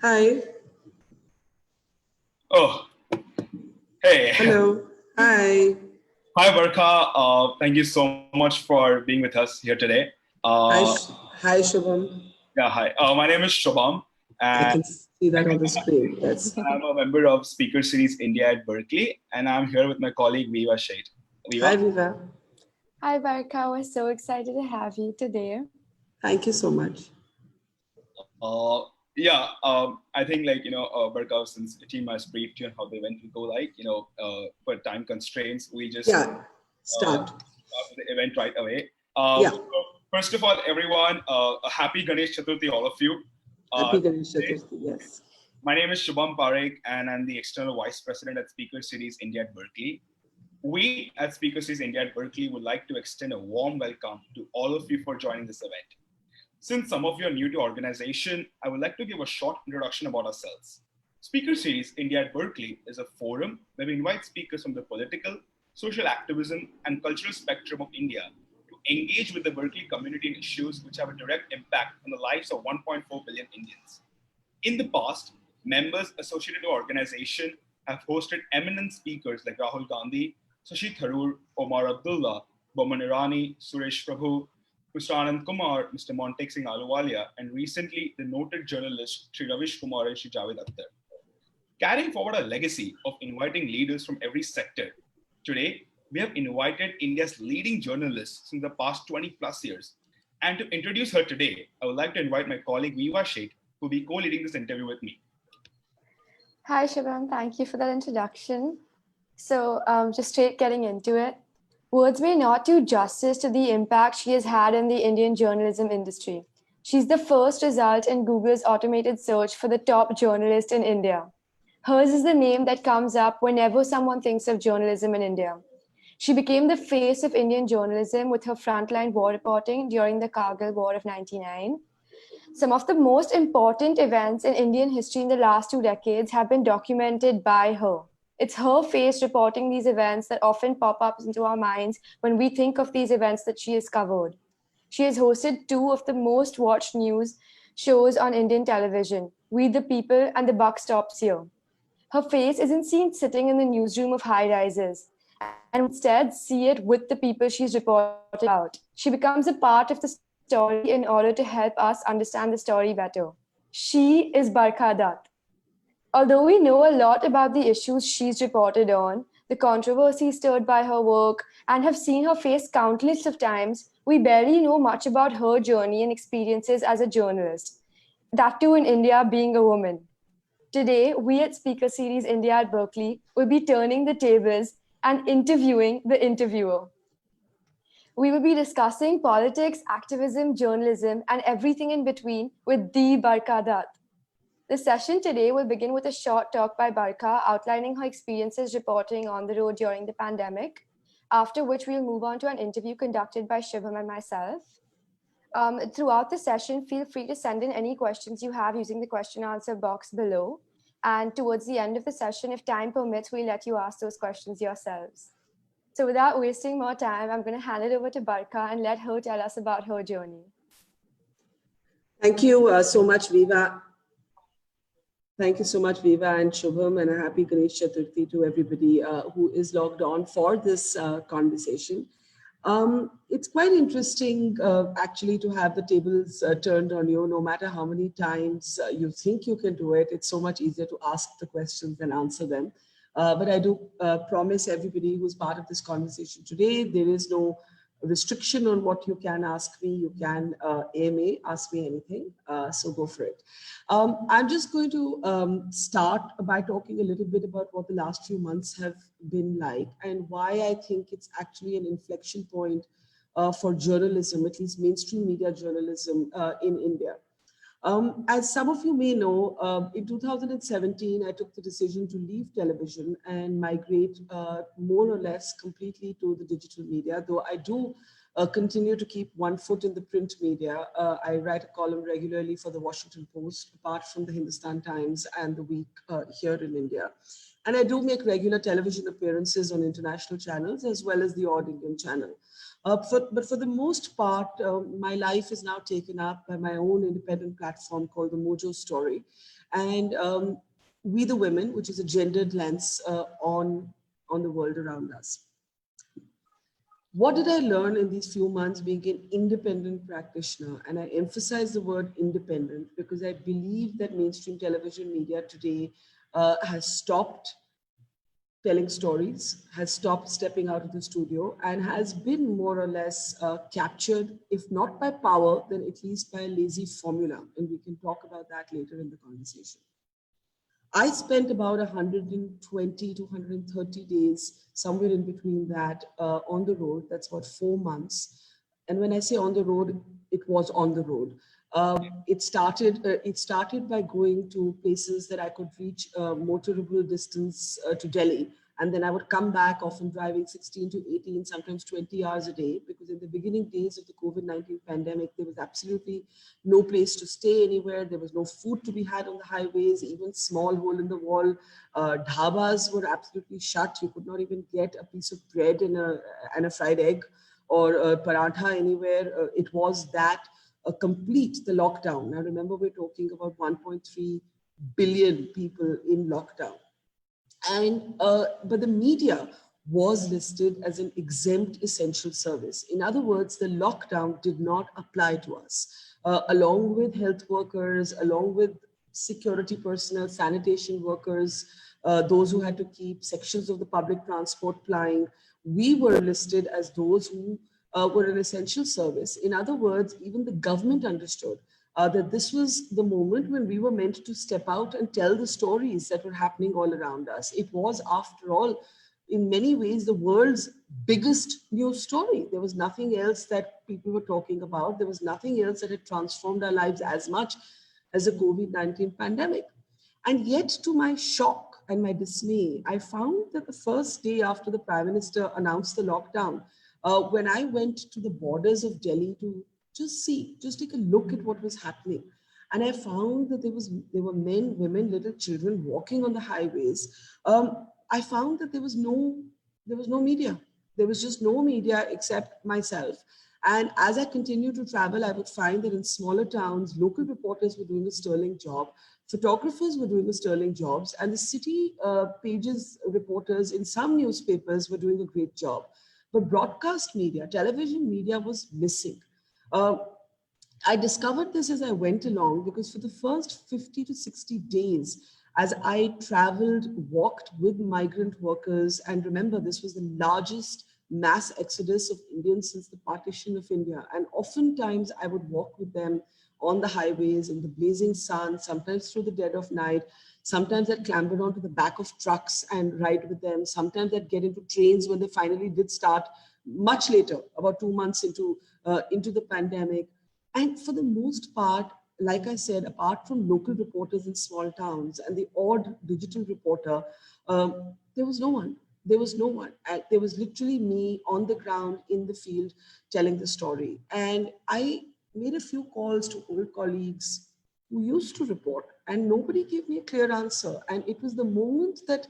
Hi. Oh, hey. Hello. Hi. Hi, Barkha. Thank you so much for being with us here today. Hi. Uh, Hi, Shubham. yeah, hi. My name is Shubham, I and can see that on the screen. Yes. I'm a member of Speaker Series India at Berkeley, and I'm here with my colleague Viva Shade. Viva? Hi, Viva. Hi, Barkha. We're so excited to have you today. Thank you so much. I think Barkha, since the team has briefed you on how the event will go, for time constraints, we just Start. start with the event right away. Yeah. So first of all, everyone, a happy Ganesh Chaturthi, all of you. Happy Ganesh Chaturthi. Yes. My name is Shubham Parekh, and I'm the External Vice President at Speaker Series India at Berkeley. We at Speaker Series India at Berkeley would like to extend a warm welcome to all of you for joining this event. Since some of you are new to organization, I would like to give a short introduction about ourselves. Speaker Series India at Berkeley is a forum where we invite speakers from the political, social activism, and cultural spectrum of India to engage with the Berkeley community in issues which have a direct impact on the lives of 1.4 billion Indians. In the past, members associated to our organization have hosted eminent speakers like Rahul Gandhi, Shashi Tharoor, Omar Abdullah, Boman Irani, Suresh Prabhu, Mr. Anand Kumar, Mr. Montek Singh Ahluwalia, and recently the noted journalist Sri Ravish Kumar and Sri Javed Akhtar. Carrying forward a legacy of inviting leaders from every sector, today we have invited India's leading journalists since the past 20 plus years. And to introduce her today, I would like to invite my colleague Viva Sheikh, who will be co-leading this interview with me. Hi, Shubham. Thank you for that introduction. So just straight getting into it. Words may not do justice to the impact she has had in the Indian journalism industry. She's the first result in Google's automated search for the top journalist in India. Hers is the name that comes up whenever someone thinks of journalism in India. She became the face of Indian journalism with her frontline war reporting during the Kargil War of '99. Some of the most important events in Indian history in the last 2 decades have been documented by her. It's her face reporting these events that often pop up into our minds when we think of these events that she has covered. She has hosted 2 of the most watched news shows on Indian television, We the People and The Buck Stops Here. Her face isn't seen sitting in the newsroom of high rises, and we instead see it with the people she's reported about. She becomes a part of the story in order to help us understand the story better. She is Barkha Dutt. Although we know a lot about the issues she's reported on, the controversy stirred by her work, and have seen her face countless of times, we barely know much about her journey and experiences as a journalist. That too in India, being a woman. Today, we at Speaker Series India at Berkeley will be turning the tables and interviewing the interviewer. We will be discussing politics, activism, journalism, and everything in between with the Barkha Dutt. The session today will begin with a short talk by Barkha outlining her experiences reporting on the road during the pandemic, after which we'll move on to an interview conducted by Shubham and myself. Throughout the session, feel free to send in any questions you have using the question answer box below. And towards the end of the session, if time permits, we'll let you ask those questions yourselves. So without wasting more time, I'm going to hand it over to Barkha and let her tell us about her journey. Thank you so much, Viva. Thank you so much, Viva and Shubham, and a happy Ganesh Chaturthi to everybody who is logged on for this conversation. It's quite interesting, actually, to have the tables turned on you. No matter how many times you think you can do it, it's so much easier to ask the questions than answer them. But I do promise everybody who's part of this conversation today, there is no restriction on what you can ask me. You can AMA, ask me anything. So go for it. I'm just going to start by talking a little bit about what the last few months have been like and why I think it's actually an inflection point for journalism, at least mainstream media journalism in India. As some of you may know, in 2017, I took the decision to leave television and migrate more or less completely to the digital media, though I do continue to keep one foot in the print media. I write a column regularly for the Washington Post, apart from the Hindustan Times and the Week here in India. And I do make regular television appearances on international channels as well as the odd Indian channel. But for the most part, my life is now taken up by my own independent platform called the MoJo Story. And We the Women, which is a gendered lens on the world around us. What did I learn in these few months being an independent practitioner? And I emphasize the word independent because I believe that mainstream television media today has stopped telling stories, has stopped stepping out of the studio, and has been more or less captured, if not by power, then at least by a lazy formula. And we can talk about that later in the conversation. I spent about 120 to 130 days, somewhere in between that, on the road. That's about 4 months. And when I say on the road, it was on the road. It started by going to places that I could reach motorable distance to Delhi. And then I would come back, often driving 16 to 18, sometimes 20 hours a day, because in the beginning days of the COVID-19 pandemic, there was absolutely no place to stay anywhere. There was no food to be had on the highways, even small hole in the wall. Dhabas were absolutely shut. You could not even get a piece of bread and a fried egg or a paratha anywhere. It was that complete, the lockdown. Now remember, we're talking about 1.3 billion people in lockdown. But the media was listed as an exempt essential service. In other words, the lockdown did not apply to us. Along with health workers, along with security personnel, sanitation workers, those who had to keep sections of the public transport plying, we were listed as those who were an essential service. In other words, even the government understood that this was the moment when we were meant to step out and tell the stories that were happening all around us. It was, after all, in many ways, the world's biggest news story. There was nothing else that people were talking about. There was nothing else that had transformed our lives as much as the COVID-19 pandemic. And yet, to my shock and my dismay, I found that the first day after the Prime Minister announced the lockdown, when I went to the borders of Delhi to just take a look at what was happening. And I found that there were men, women, little children walking on the highways. I found that there was no media. There was just no media except myself. And as I continued to travel, I would find that in smaller towns, local reporters were doing a sterling job. Photographers were doing a sterling job. And the city pages reporters in some newspapers were doing a great job. But broadcast media, television media was missing. I discovered this as I went along because for the first 50 to 60 days, as I traveled, walked with migrant workers, and remember, this was the largest mass exodus of Indians since the partition of India. And oftentimes I would walk with them on the highways in the blazing sun, sometimes through the dead of night. Sometimes I'd clamber onto the back of trucks and ride with them. Sometimes I'd get into trains when they finally did start, much later, about 2 months into the pandemic. And for the most part, like I said, apart from local reporters in small towns and the odd digital reporter, there was no one. There was no one. There was literally me on the ground in the field telling the story. And I made a few calls to old colleagues who used to report, and nobody gave me a clear answer. And it was the moment that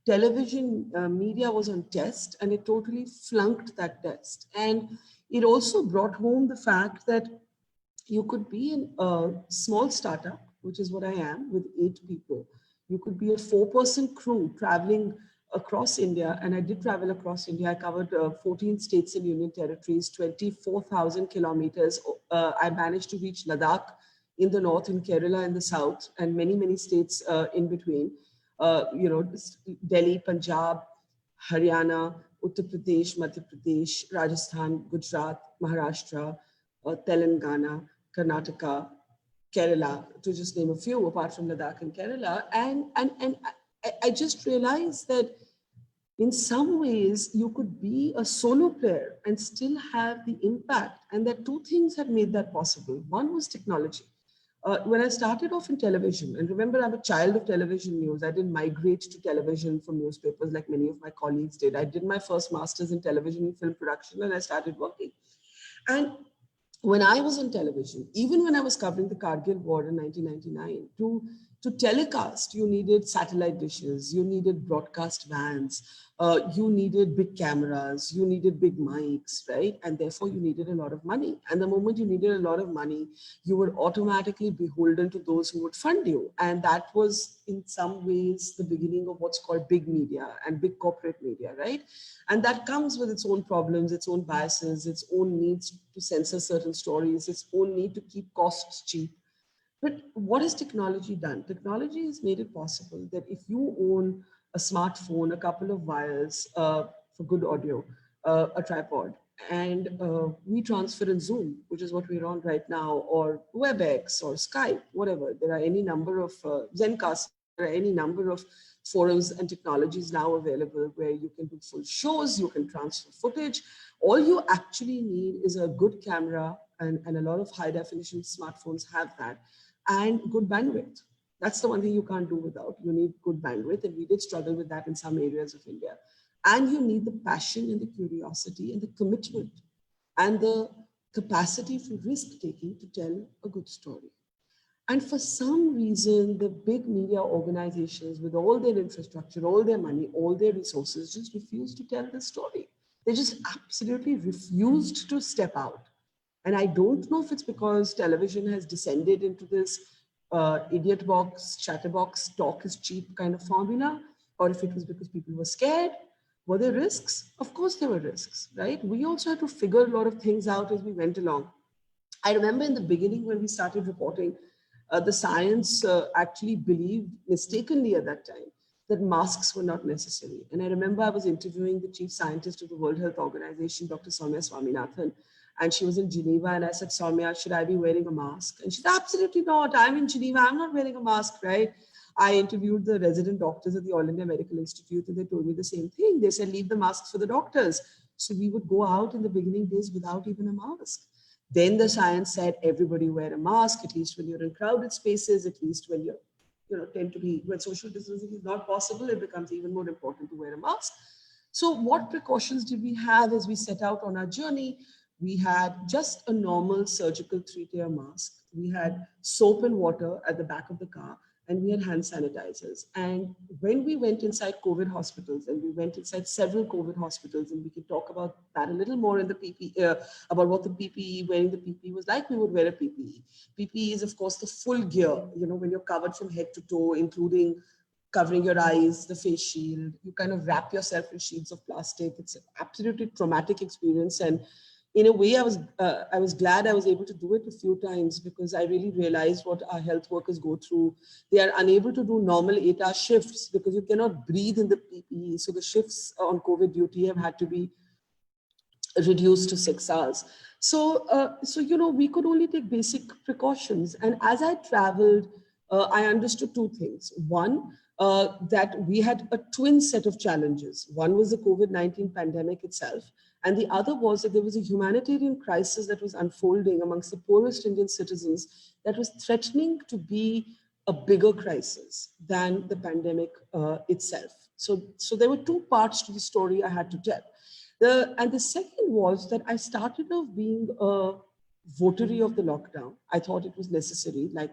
television media was on test, and it totally flunked that test. And it also brought home the fact that you could be in a small startup, which is what I am, with 8 people. You could be a 4-person crew traveling across India, and I did travel across India. I covered 14 states and union territories, 24,000 kilometers. I managed to reach Ladakh in the north, in Kerala in the south, and many, many states in between. Delhi, Punjab, Haryana, Uttar Pradesh, Madhya Pradesh, Rajasthan, Gujarat, Maharashtra, Telangana, Karnataka, Kerala, to just name a few, apart from Ladakh and Kerala. And I just realized that in some ways you could be a solo player and still have the impact, and that 2 things had made that possible. One was technology. When I started off in television, and remember, I'm a child of television news. I didn't migrate to television from newspapers like many of my colleagues did. I did my first master's in television and film production, and I started working. And when I was on television, even when I was covering the Kargil war in 1999, to telecast, you needed satellite dishes, you needed broadcast vans, you needed big cameras, you needed big mics, right? And therefore you needed a lot of money. And the moment you needed a lot of money, you were automatically beholden to those who would fund you. And that was in some ways the beginning of what's called big media and big corporate media, right? And that comes with its own problems, its own biases, its own needs to censor certain stories, its own need to keep costs cheap. But what has technology done? Technology has made it possible that if you own a smartphone, a couple of wires for good audio, a tripod, and we transfer in Zoom, which is what we're on right now, or WebEx or Skype, whatever. There are any number of Zencast, there are any number of forums and technologies now available where you can do full shows, you can transfer footage. All you actually need is a good camera, and a lot of high definition smartphones have that, and good bandwidth. That's the one thing you can't do without. You need good bandwidth, and we did struggle with that in some areas of India. And you need the passion and the curiosity and the commitment and the capacity for risk taking to tell a good story. And for some reason, the big media organizations with all their infrastructure, all their money, all their resources just refuse to tell the story. They just absolutely refused to step out. And I don't know if it's because television has descended into this idiot box, chatterbox, talk is cheap kind of formula, or if it was because people were scared. Were there risks? Of course there were risks, right? We also had to figure a lot of things out as we went along. I remember in the beginning when we started reporting, the science actually believed mistakenly at that time that masks were not necessary. And I remember I was interviewing the chief scientist of the World Health Organization, Dr. Soumya Swaminathan, and she was in Geneva, and I said, Soumya, should I be wearing a mask? And she said, absolutely not. I'm in Geneva. I'm not wearing a mask, right? I interviewed the resident doctors at the All India Medical Institute, and they told me the same thing. They said, leave the masks for the doctors. So we would go out in the beginning days without even a mask. Then the science said, everybody wear a mask, at least when you're in crowded spaces, at least when you're, tend to be, when social distancing is not possible, it becomes even more important to wear a mask. So what precautions did we have as we set out on our journey? We had just a normal surgical 3-tier mask. We had soap and water at the back of the car, and we had hand sanitizers. And when we went inside COVID hospitals, and we went inside several COVID hospitals, and we can talk about that a little more in the PPE, about what the PPE, wearing the PPE was like, we would wear a PPE. PPE is, of course, the full gear, when you're covered from head to toe, including covering your eyes, the face shield. You kind of wrap yourself in sheets of plastic. It's an absolutely traumatic experience. And in a way, I was glad I was able to do it a few times, because I really realized what our health workers go through. They are unable to do normal 8-hour shifts because you cannot breathe in the PPE. So the shifts on COVID duty have had to be reduced to 6 hours. So we could only take basic precautions. And as I traveled, I understood two things. One, that we had a twin set of challenges. One was the COVID-19 pandemic itself. And the other was that there was a humanitarian crisis that was unfolding amongst the poorest Indian citizens that was threatening to be a bigger crisis than the pandemic itself. So there were two parts to the story I had to tell. And the second was that I started off being a votary of the lockdown. I thought it was necessary, like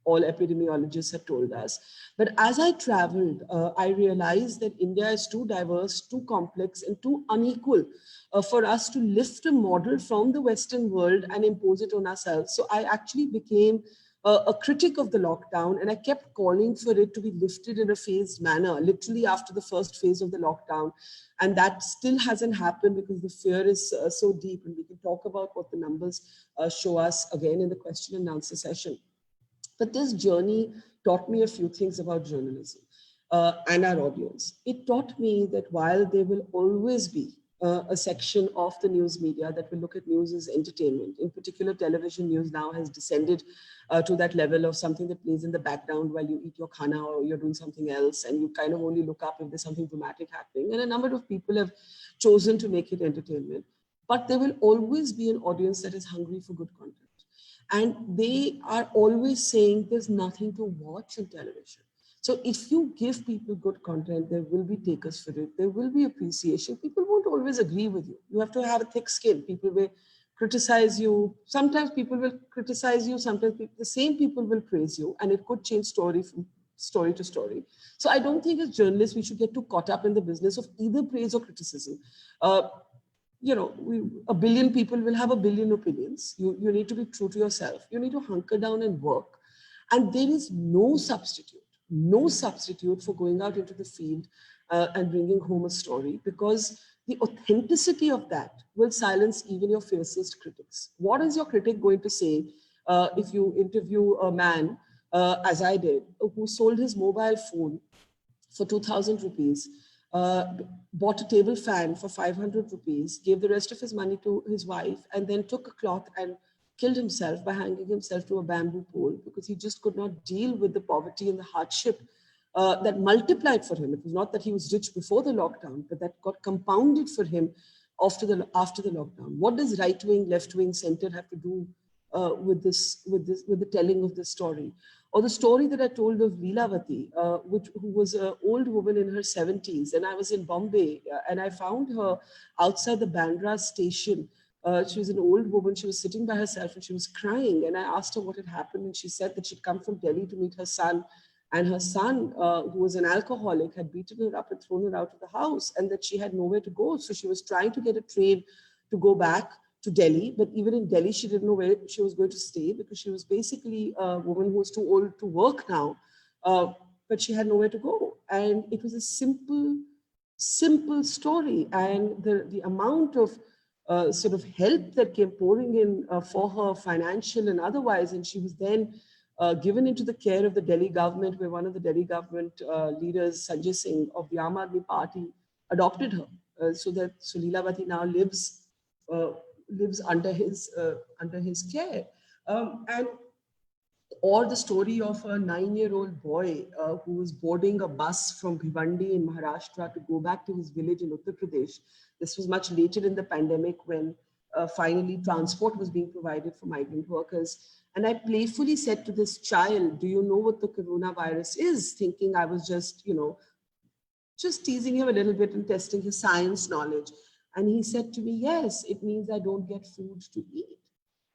all epidemiologists have told us. But as I traveled, I realized that India is too diverse, too complex, and too unequal for us to lift a model from the Western world and impose it on ourselves. So I actually became a critic of the lockdown, and I kept calling for it to be lifted in a phased manner, literally after the first phase of the lockdown. And that still hasn't happened because the fear is so deep, and we can talk about what the numbers show us again in the question and answer session. But this journey taught me a few things about journalism and our audience. It taught me that while there will always be a section of the news media that will look at news as entertainment, in particular television news now has descended to that level of something that plays in the background while you eat your khana or you're doing something else, and you kind of only look up if there's something dramatic happening. And a number of people have chosen to make it entertainment. But there will always be an audience that is hungry for good content. And they are always saying there's nothing to watch on television. So if you give people good content, there will be takers for it. There will be appreciation. People won't always agree with you. You have to have a thick skin. People criticize you. Sometimes people will criticize you, sometimes the same people will praise you, and it could change story from story to story. So I don't think as journalists, we should get too caught up in the business of either praise or criticism. A billion people will have a billion opinions. You need to be true to yourself. You need to hunker down and work. And there is no substitute for going out into the field and bringing home a story, because the authenticity of that will silence even your fiercest critics. What is your critic going to say if you interview a man, as I did, who sold his mobile phone for 2,000 rupees, bought a table fan for 500 rupees, gave the rest of his money to his wife, and then took a cloth and killed himself by hanging himself to a bamboo pole because he just could not deal with the poverty and the hardship that multiplied for him. It was not that he was rich before the lockdown, but that got compounded for him after the lockdown. What does right wing, left wing, center have to do with the telling of this story? Or the story that I told of Leelavati, who was an old woman in her 70s, and I was in Bombay, and I found her outside the Bandra station. She was an old woman. She was sitting by herself and she was crying. And I asked her what had happened, and she said that she'd come from Delhi to meet her son. And her son, who was an alcoholic, had beaten her up and thrown her out of the house, and that she had nowhere to go. So she was trying to get a train to go back to Delhi. But even in Delhi, she didn't know where she was going to stay, because she was basically a woman who was too old to work now. But she had nowhere to go. And it was a simple story. And the amount of sort of help that came pouring in for her, financial and otherwise. And she was then given into the care of the Delhi government, where one of the Delhi government leaders, Sanjay Singh of the Aam Aadmi Party, adopted her. So Leelavati now lives under his care. Or the story of a 9-year-old boy who was boarding a bus from Bhiwandi in Maharashtra to go back to his village in Uttar Pradesh. This was much later in the pandemic, when finally transport was being provided for migrant workers. And I playfully said to this child, "Do you know what the coronavirus is?" Thinking I was just teasing him a little bit and testing his science knowledge. And he said to me, "Yes, it means I don't get food to eat."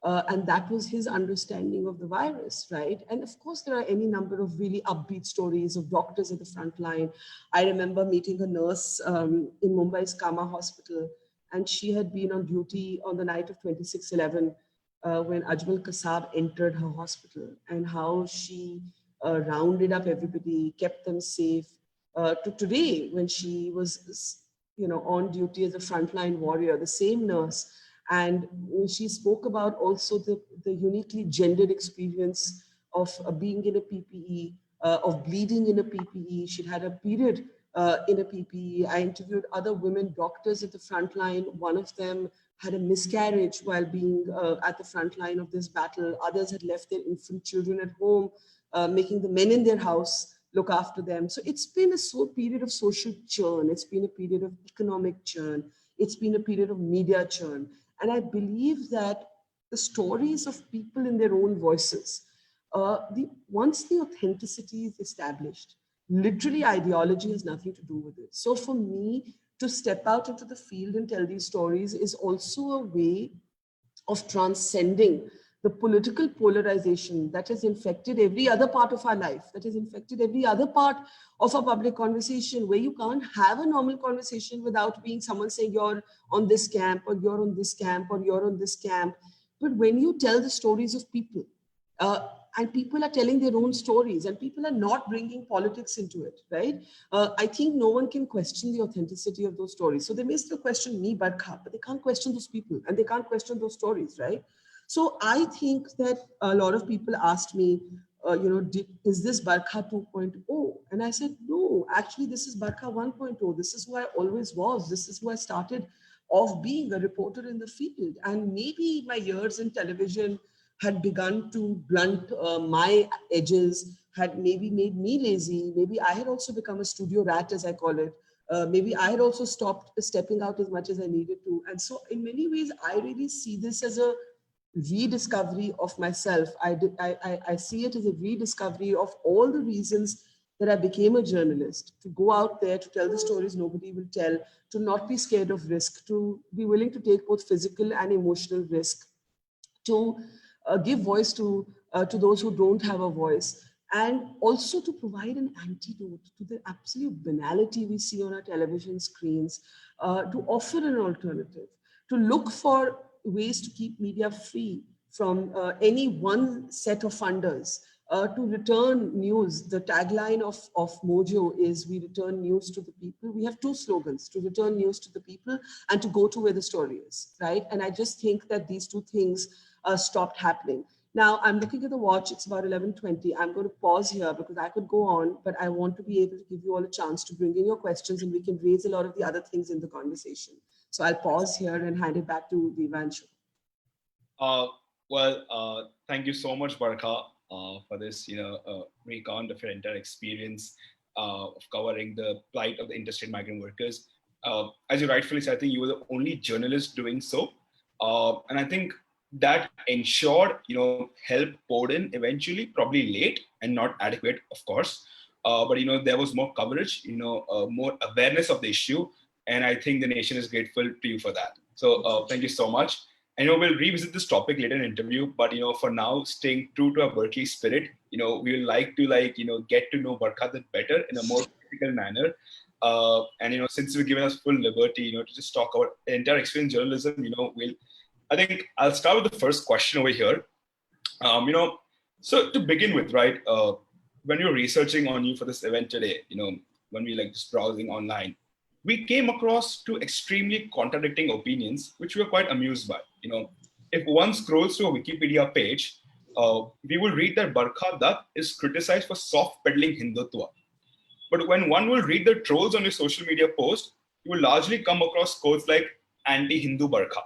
And that was his understanding of the virus, right? And of course, there are any number of really upbeat stories of doctors at the front line. I remember meeting a nurse in Mumbai's Kama Hospital, and she had been on duty on the night of 26/11 when Ajmal Kasab entered her hospital, and how she rounded up everybody, kept them safe, to today when she was on duty as a frontline warrior, the same nurse. And she spoke about also the uniquely gendered experience of being in a PPE, of bleeding in a PPE. She'd had a period in a PPE. I interviewed other women doctors at the front line. One of them had a miscarriage while being at the front line of this battle. Others had left their infant children at home, making the men in their house look after them. So it's been a period of social churn. It's been a period of economic churn. It's been a period of media churn. And I believe that the stories of people in their own voices, once the authenticity is established, literally ideology has nothing to do with it. So for me, to step out into the field and tell these stories is also a way of transcending the political polarization that has infected every other part of our life, that has infected every other part of our public conversation, where you can't have a normal conversation without being someone saying you're on this camp, or you're on this camp, or you're on this camp. But when you tell the stories of people, and people are telling their own stories, and people are not bringing politics into it, right? I think no one can question the authenticity of those stories. So they may still question me, Barkha, but they can't question those people, and they can't question those stories, right? So I think that a lot of people asked me, is this Barkha 2.0? And I said, no, actually, this is Barkha 1.0. This is who I always was. This is who I started off being, a reporter in the field. And maybe my years in television had begun to blunt my edges, had maybe made me lazy. Maybe I had also become a studio rat, as I call it. Maybe I had also stopped stepping out as much as I needed to. And so in many ways, I really see this as a rediscovery of myself. I see it as a rediscovery of all the reasons that I became a journalist, to go out there, to tell the stories nobody will tell, to not be scared of risk, to be willing to take both physical and emotional risk, to give voice to those who don't have a voice, and also to provide an antidote to the absolute banality we see on our television screens, to offer an alternative, to look for ways to keep media free from any one set of funders, to return news. The tagline of MoJo is "We return news to the people." We have two slogans: to return news to the people and to go to where the story is, right? And I just think that these two things stopped happening. Now I'm looking at the watch, it's about 11:20. I'm going to pause here because I could go on, but I want to be able to give you all a chance to bring in your questions and we can raise a lot of the other things in the conversation. So I'll pause here and hand it back to Vivanshu. Thank you so much, Barkha, for this, recount of your entire experience of covering the plight of the interstate migrant workers. As you rightfully said, I think you were the only journalist doing so. And I think that ensured, help poured in eventually, probably late and not adequate, of course. But, there was more coverage, more awareness of the issue. And I think the nation is grateful to you for that. So thank you so much. I know we'll revisit this topic later in the interview, but for now, staying true to our Berkeley spirit, we would like to get to know Barkha Dutt better in a more critical manner. And since you've given us full liberty, to just talk about the entire experience in journalism, I think I'll start with the first question over here. So to begin with, right, when we were researching on you for this event today, when we just browsing online, we came across two extremely contradicting opinions, which we were quite amused by. If one scrolls to a Wikipedia page, we will read that Barkha Dutt is criticized for soft peddling Hindutva. But when one will read the trolls on your social media post, you will largely come across quotes like anti-Hindu Barkha.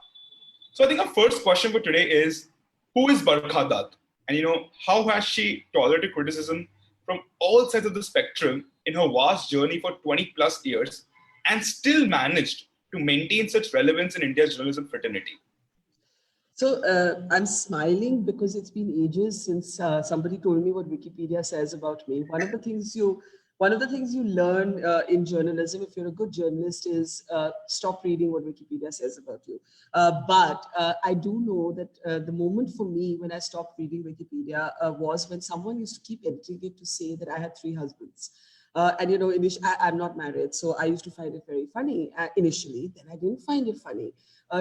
So I think our first question for today is, who is Barkha Dutt? And how has she tolerated criticism from all sides of the spectrum in her vast journey for 20 plus years and still managed to maintain such relevance in India's journalism fraternity? So I'm smiling because it's been ages since somebody told me what Wikipedia says about me. One of the things you learn in journalism, if you're a good journalist, is stop reading what Wikipedia says about you. But I do know that the moment for me when I stopped reading Wikipedia was when someone used to keep editing it to say that I had 3 husbands. And I'm not married, so I used to find it very funny initially. Then I didn't find it funny.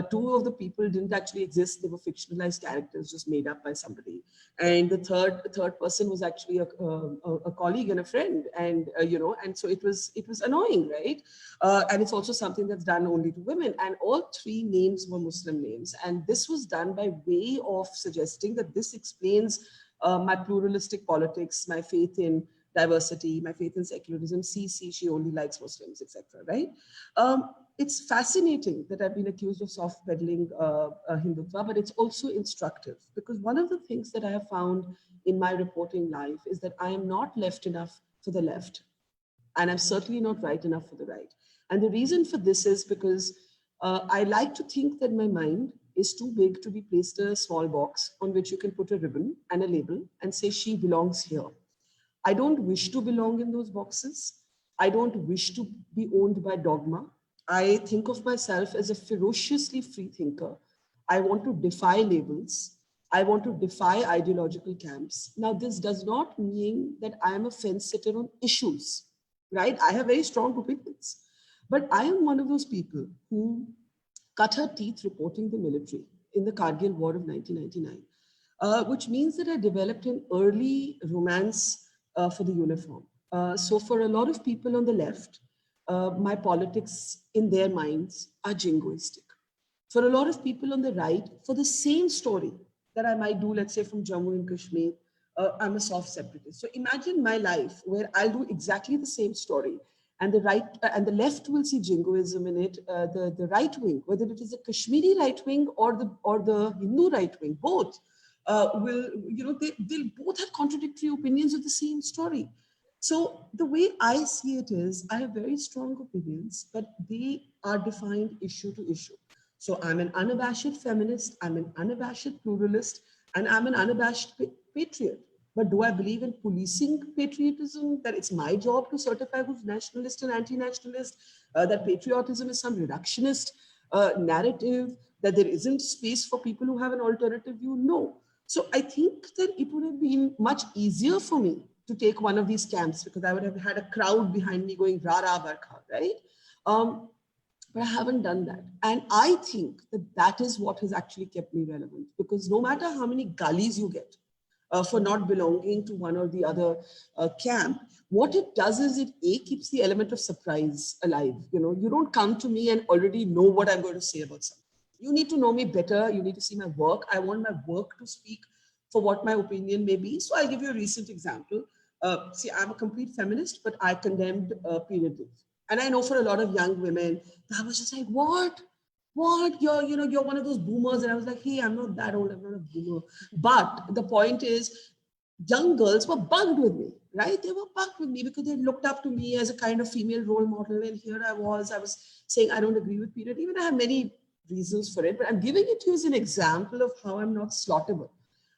2 of the people didn't actually exist; they were fictionalized characters, just made up by somebody. And the third person was actually a colleague and a friend, and and so it was annoying, right? And it's also something that's done only to women. And all 3 names were Muslim names, and this was done by way of suggesting that this explains my pluralistic politics, my faith in diversity, my faith in secularism. See, she only likes Muslims, etc. Right? It's fascinating that I've been accused of soft peddling Hindutva, but it's also instructive because one of the things that I have found in my reporting life is that I am not left enough for the left, and I'm certainly not right enough for the right. And the reason for this is because I like to think that my mind is too big to be placed in a small box on which you can put a ribbon and a label and say she belongs here. I don't wish to belong in those boxes. I don't wish to be owned by dogma. I think of myself as a ferociously free thinker. I want to defy labels. I want to defy ideological camps. Now, this does not mean that I am a fence sitter on issues, right? I have very strong opinions. But I am one of those people who cut her teeth reporting the military in the Kargil War of 1999, which means that I developed an early romance for the uniform. So for a lot of people on the left, my politics in their minds are jingoistic. For a lot of people on the right, for the same story that I might do, let's say from Jammu and Kashmir, I'm a soft separatist. So imagine my life where I'll do exactly the same story, and the right and the left will see jingoism in it. The right wing, whether it is the Kashmiri right wing or the Hindu right wing, both they'll both have contradictory opinions of the same story. So the way I see it is, I have very strong opinions, but they are defined issue to issue. So I'm an unabashed feminist, I'm an unabashed pluralist, and I'm an unabashed patriot. But do I believe in policing patriotism, that it's my job to certify who's nationalist and anti-nationalist, that patriotism is some reductionist narrative, that there isn't space for people who have an alternative view? No. So I think that it would have been much easier for me to take one of these camps, because I would have had a crowd behind me going, rah, rah, Barkha, right? But I haven't done that. And I think that that is what has actually kept me relevant, because no matter how many gullies you get for not belonging to one or the other camp, what it does is it keeps the element of surprise alive. You know, you don't come to me and already know what I'm going to say about something. You need to know me better. You need to see my work. I want my work to speak for what my opinion may be. So I'll give you a recent example. See, I'm a complete feminist, but I condemned period rape. And I know for a lot of young women, I was just like, what? You're one of those boomers. And I was like, hey, I'm not that old. I'm not a boomer. But the point is, young girls were bugged with me, right? They were bugged with me because they looked up to me as a kind of female role model. And here I was saying, I don't agree with period. Even I have many reasons for it, but I'm giving it to you as an example of how I'm not slaughtable.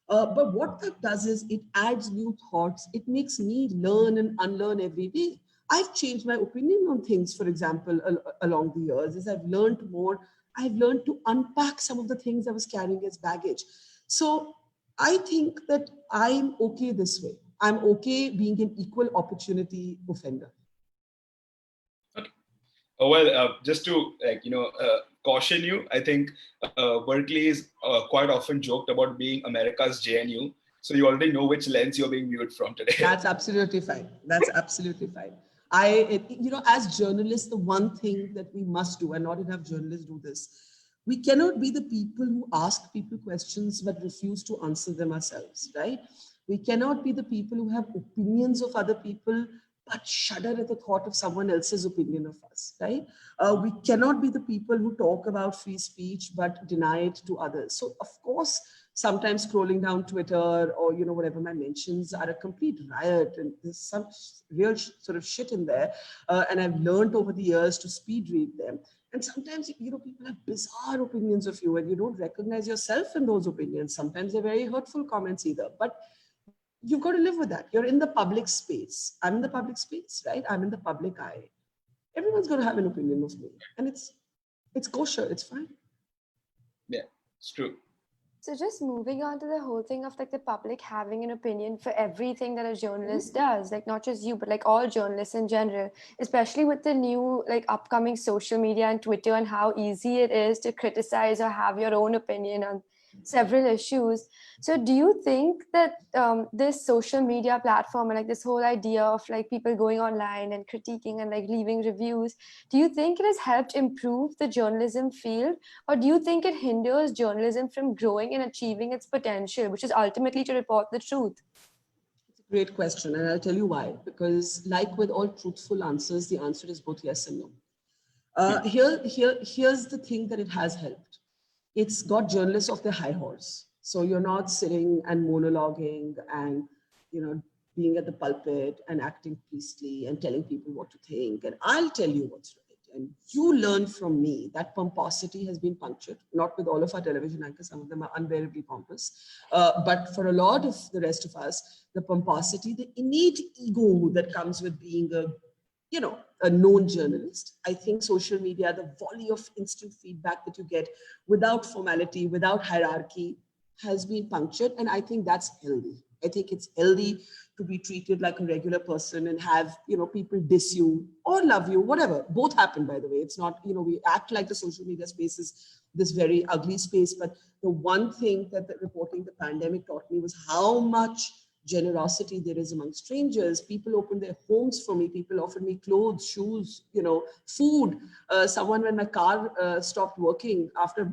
But what that does is it adds new thoughts. It makes me learn and unlearn every day. I've changed my opinion on things, for example, along the years. As I've learned more, I've learned to unpack some of the things I was carrying as baggage. So I think that I'm okay this way. I'm okay being an equal opportunity offender. Okay. Just to caution you, I think Berkeley is quite often joked about being America's JNU. So you already know which lens you're being viewed from today. That's absolutely fine. That's absolutely fine. As journalists, the one thing that we must do, and not enough journalists do this, we cannot be the people who ask people questions but refuse to answer them ourselves, right? We cannot be the people who have opinions of other people but shudder at the thought of someone else's opinion of us, right? We cannot be the people who talk about free speech but deny it to others. So of course, sometimes scrolling down Twitter or, whatever my mentions are a complete riot, and there's some real sort of shit in there. And I've learned over the years to speed read them. And sometimes, people have bizarre opinions of you and you don't recognize yourself in those opinions. Sometimes they're very hurtful comments either, but you've got to live with that. You're in the public space. I'm in the public space, right? I'm in the public eye. Everyone's going to have an opinion of me, and it's kosher. It's fine. Yeah, it's true. So just moving on to the whole thing of like the public having an opinion for everything that a journalist does, like not just you, but like all journalists in general, especially with the new like upcoming social media and Twitter and how easy it is to criticize or have your own opinion on several issues. So do you think that this social media platform and like this whole idea of like people going online and critiquing and like leaving reviews, do you think it has helped improve the journalism field, or do you think it hinders journalism from growing and achieving its potential, which is ultimately to report the truth? It's a great question, and I'll tell you why. Because like with all truthful answers, the answer is both yes and no. Here's the thing that it has helped. It's got journalists off their high horse. So you're not sitting and monologuing and, being at the pulpit and acting priestly and telling people what to think. And I'll tell you what's right. And you learn from me. That pomposity has been punctured, not with all of our television anchors. Some of them are unbearably pompous. But for a lot of the rest of us, the pomposity, the innate ego that comes with being a known journalist. I think social media, the volley of instant feedback that you get without formality, without hierarchy, has been punctured. And I think that's healthy. I think it's healthy to be treated like a regular person and have, people diss you or love you, whatever. Both happen, by the way. It's not, we act like the social media space is this very ugly space. But the one thing that reporting the pandemic taught me was how much generosity there is among strangers. People opened their homes for me. People offered me clothes, shoes, food. Someone, when my car stopped working after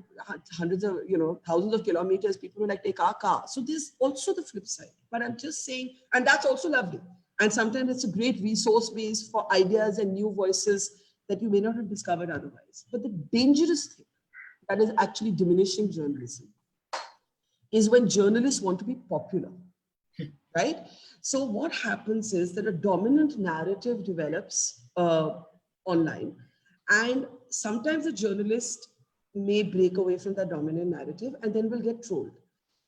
hundreds of, thousands of kilometers, people were like, take our car. So there's also the flip side. But I'm just saying, and that's also lovely. And sometimes it's a great resource base for ideas and new voices that you may not have discovered otherwise. But the dangerous thing that is actually diminishing journalism is when journalists want to be popular. Right? So what happens is that a dominant narrative develops online, and sometimes a journalist may break away from that dominant narrative and then will get trolled.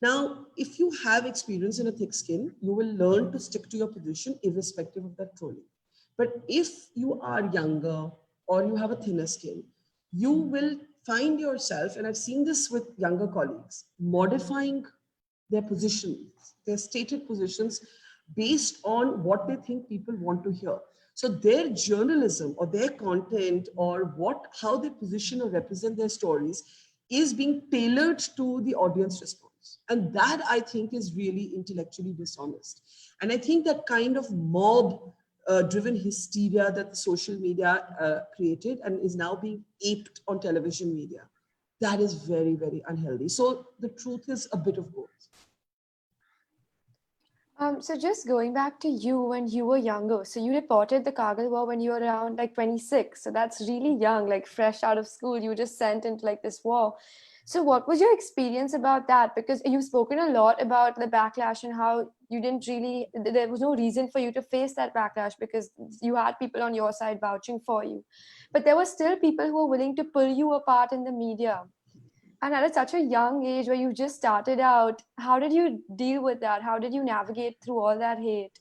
Now, if you have experience in a thick skin, you will learn to stick to your position irrespective of that trolling. But if you are younger or you have a thinner skin, you will find yourself, and I've seen this with younger colleagues, modifying their positions, their stated positions based on what they think people want to hear. So their journalism or their content or how they position or represent their stories is being tailored to the audience response. And that, I think, is really intellectually dishonest. And I think that kind of mob driven hysteria that the social media created and is now being aped on television media, that is very, very unhealthy. So the truth is a bit of both. So just going back to you when you were younger, so you reported the Kargil war when you were around like 26. So that's really young, like fresh out of school, you were just sent into like this war. So what was your experience about that? Because you've spoken a lot about the backlash and how you didn't really, there was no reason for you to face that backlash because you had people on your side vouching for you. But there were still people who were willing to pull you apart in the media. And at such a young age where you just started out, how did you deal with that? How did you navigate through all that hate?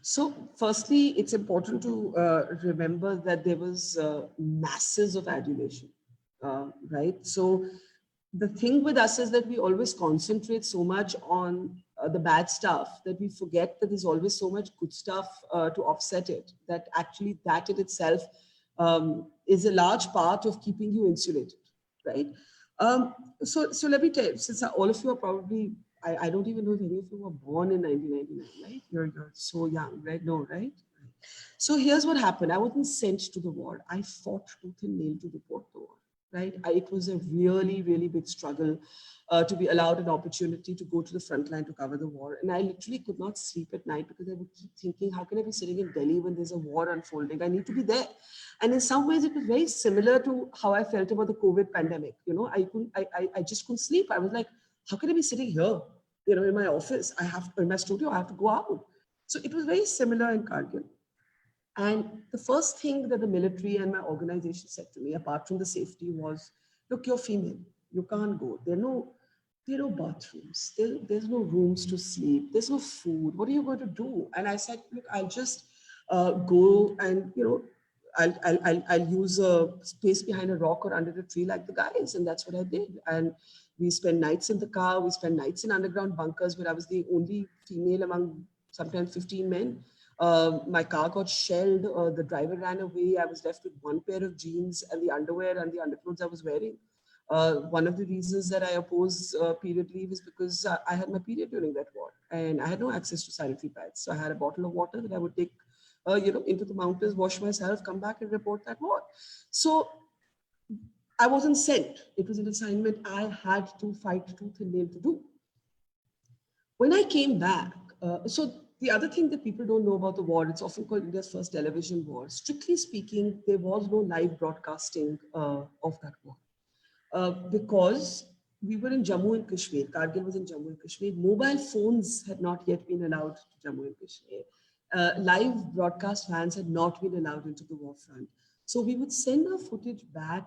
So firstly, it's important to remember that there was masses of adulation, right? So the thing with us is that we always concentrate so much on the bad stuff that we forget that there's always so much good stuff to offset it, that actually that in itself is a large part of keeping you insulated, right? So let me tell you, since all of you are probably, I don't even know if any of you were born in 1999, right? You're so young, right? No, right? So here's what happened. I wasn't sent to the war. I fought tooth and nail to report the war, right? It was a really, really big struggle to be allowed an opportunity to go to the front line to cover the war. And I literally could not sleep at night because I would keep thinking, how can I be sitting in Delhi when there's a war unfolding? I need to be there. And in some ways, it was very similar to how I felt about the COVID pandemic. You know, I just couldn't sleep. I was like, how can I be sitting here, you know, in my office? In my studio, I have to go out. So it was very similar in Kargil. And the first thing that the military and my organization said to me, apart from the safety, was, look, you're female. You can't go. There are no bathrooms. There's no rooms to sleep. There's no food. What are you going to do? And I said, look, I'll just go and, you know, I'll use a space behind a rock or under a tree like the guys. And that's what I did. And we spent nights in the car. We spent nights in underground bunkers where I was the only female among sometimes 15 men. My car got shelled. The driver ran away. I was left with one pair of jeans and the underwear and the underclothes I was wearing. One of the reasons that I oppose period leave is because I had my period during that war and I had no access to sanitary pads. So I had a bottle of water that I would take into the mountains, wash myself, come back and report that war. So I wasn't sent. It was an assignment I had to fight tooth and nail to do. When I came back, so the other thing that people don't know about the war, it's often called India's first television war. Strictly speaking, there was no live broadcasting of that war. Because we were in Jammu and Kashmir. Kargil was in Jammu and Kashmir. Mobile phones had not yet been allowed to Jammu and Kashmir. Live broadcast vans had not been allowed into the war front. So we would send our footage back,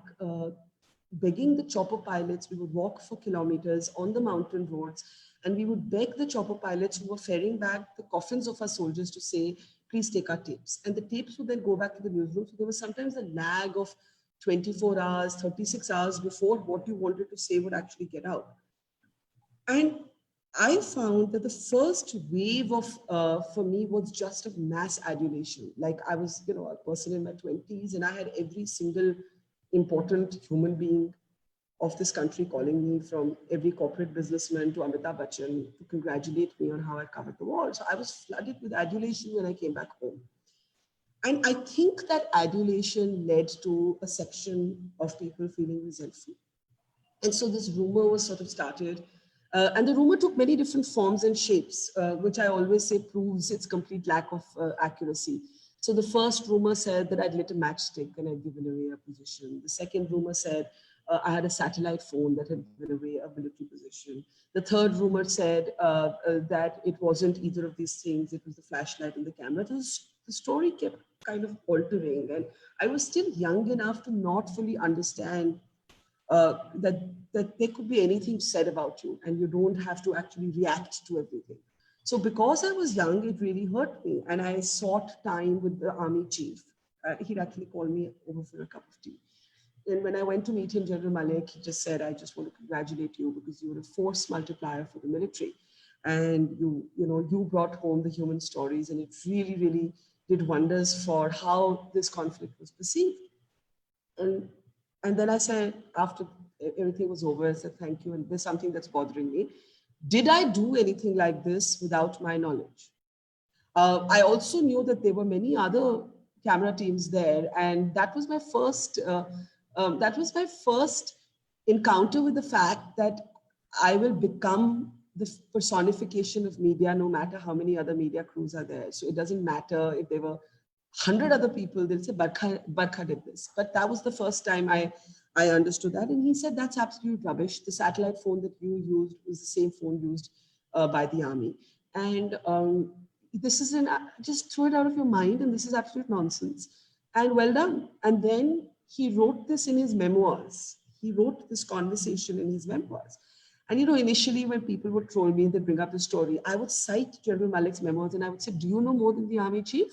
begging the chopper pilots. We would walk for kilometers on the mountain roads, and we would beg the chopper pilots who were ferrying back the coffins of our soldiers to say, please take our tapes. And the tapes would then go back to the newsroom. So there was sometimes a lag of 24 hours, 36 hours before what you wanted to say would actually get out. And I found that the first wave of, for me, was just of mass adulation. Like I was, you know, a person in my 20s and I had every single important human being of this country calling me, from every corporate businessman to Amitabh Bachchan, to congratulate me on how I covered the war. So I was flooded with adulation when I came back home. And I think that adulation led to a section of people feeling resentful. And so this rumor was sort of started. And the rumor took many different forms and shapes, which I always say proves its complete lack of accuracy. So the first rumor said that I'd lit a matchstick and I'd given away a position. The second rumor said I had a satellite phone that had given away a military position. The third rumor said that it wasn't either of these things. It was the flashlight and the camera. The story kept kind of altering. And I was still young enough to not fully understand that there could be anything said about you and you don't have to actually react to everything. So because I was young, it really hurt me. And I sought time with the army chief. He'd actually called me over for a cup of tea. And when I went to meet him, General Malik, he just said, I just want to congratulate you because you were a force multiplier for the military. And you brought home the human stories, and it really, really did wonders for how this conflict was perceived. And then I said, after everything was over, I said, thank you. And there's something that's bothering me. Did I do anything like this without my knowledge? I also knew that there were many other camera teams there. And that was my first encounter with the fact that I will become the personification of media, no matter how many other media crews are there. So it doesn't matter if there were 100 other people, they'll say, Barkha did this. But that was the first time I understood that. And he said, that's absolute rubbish. The satellite phone that you used was the same phone used by the army. And this is just throw it out of your mind. And this is absolute nonsense. And well done. And then he wrote this in his memoirs. He wrote this conversation in his memoirs. And, initially when people would troll me and they'd bring up the story, I would cite General Malik's memoirs and I would say, do you know more than the army chief?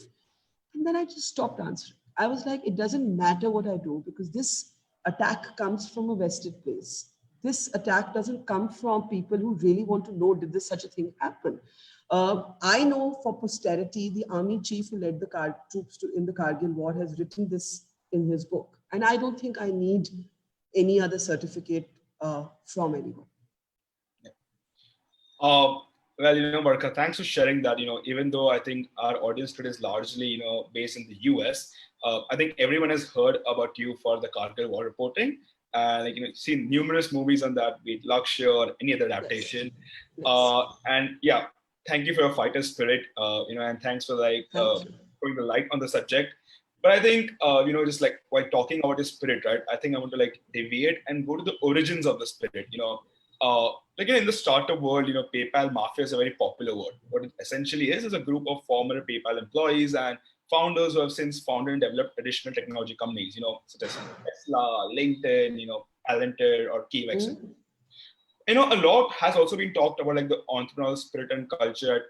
And then I just stopped answering. I was like, it doesn't matter what I do because this attack comes from a vested place. This attack doesn't come from people who really want to know, did this such a thing happen? I know for posterity, the army chief who led the troops in the Kargil war has written this in his book. And I don't think I need any other certificate from anyone. Well, Barkha, thanks for sharing that. Even though I think our audience today is largely, based in the US, I think everyone has heard about you for the Kargil war reporting. Seen numerous movies on that, be it Lakshya or any other adaptation. Yes. And yeah, thank you for your fighter spirit, and thanks for putting the light on the subject. But I think, just like while talking about his spirit, right, I think I want to deviate and go to the origins of the spirit, in the startup world, PayPal mafia is a very popular word. What it essentially is a group of former PayPal employees and founders who have since founded and developed additional technology companies, such as Tesla, LinkedIn, Palantir or KeyVex. Mm-hmm. A lot has also been talked about the entrepreneurial spirit and culture at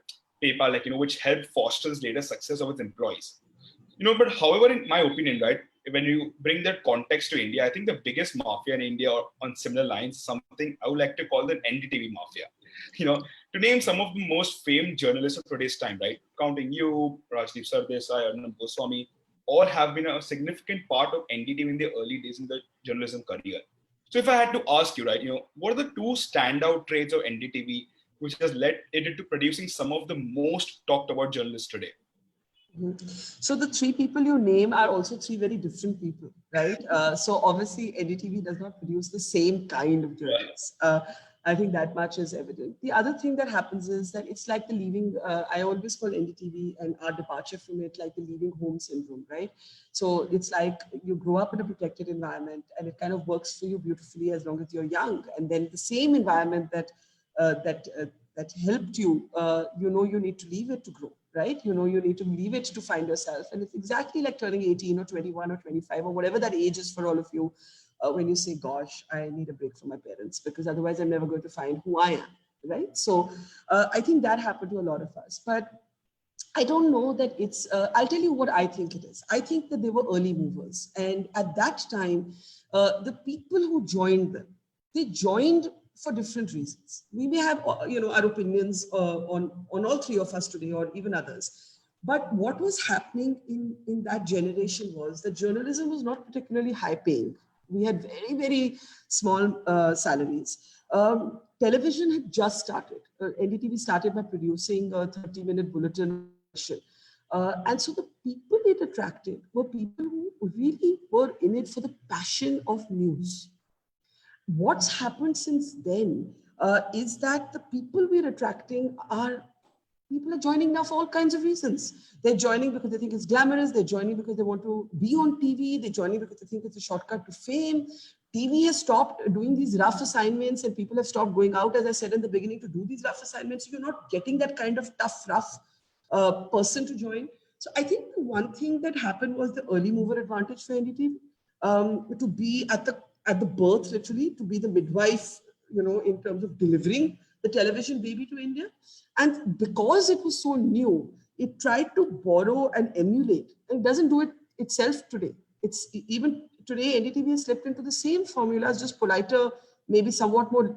PayPal, which helped foster the later success of its employees. But however, in my opinion, right, when you bring that context to India, I think the biggest mafia in India, or on similar lines, something I would like to call the NDTV mafia. To name some of the most famed journalists of today's time, right, counting you, Rajdeep Sardesai, Arnab Goswami, all have been a significant part of NDTV in the early days in the journalism career. So if I had to ask you, right, what are the two standout traits of NDTV which has led it into producing some of the most talked about journalists today? So the three people you name are also three very different people, right? So obviously NDTV does not produce the same kind of journalists. I think that much is evident. The other thing that happens is that it's like the leaving, I always call NDTV and our departure from it like the leaving home syndrome, right? So it's like you grow up in a protected environment and it kind of works for you beautifully as long as you're young. And then the same environment that helped you, you need to leave it to grow, right? You need to leave it to find yourself. And it's exactly like turning 18 or 21 or 25 or whatever that age is for all of you, when you say, gosh, I need a break from my parents because otherwise I'm never going to find who I am, right? So I think that happened to a lot of us. But I don't know that it's, I'll tell you what I think it is. I think that they were early movers. And at that time, the people who joined them, they joined for different reasons. We may have, our opinions on all three of us today or even others. But what was happening in that generation was that journalism was not particularly high paying. We had very, very small salaries. Television had just started. NDTV started by producing a 30-minute bulletin. And so the people it attracted were people who really were in it for the passion of news. What's happened since then is that the people we're attracting people are joining now for all kinds of reasons. They're joining because they think it's glamorous. They're joining because they want to be on TV. They're joining because they think it's a shortcut to fame. TV has stopped doing these rough assignments and people have stopped going out, as I said in the beginning, to do these rough assignments. You're not getting that kind of tough, rough person to join. So I think the one thing that happened was the early mover advantage for NDTV, to be at the at the birth, literally, to be the midwife, in terms of delivering the television baby to India. And because it was so new, it tried to borrow and emulate, and doesn't do it itself today. It's even today, NDTV has slipped into the same formulas, just politer, maybe somewhat more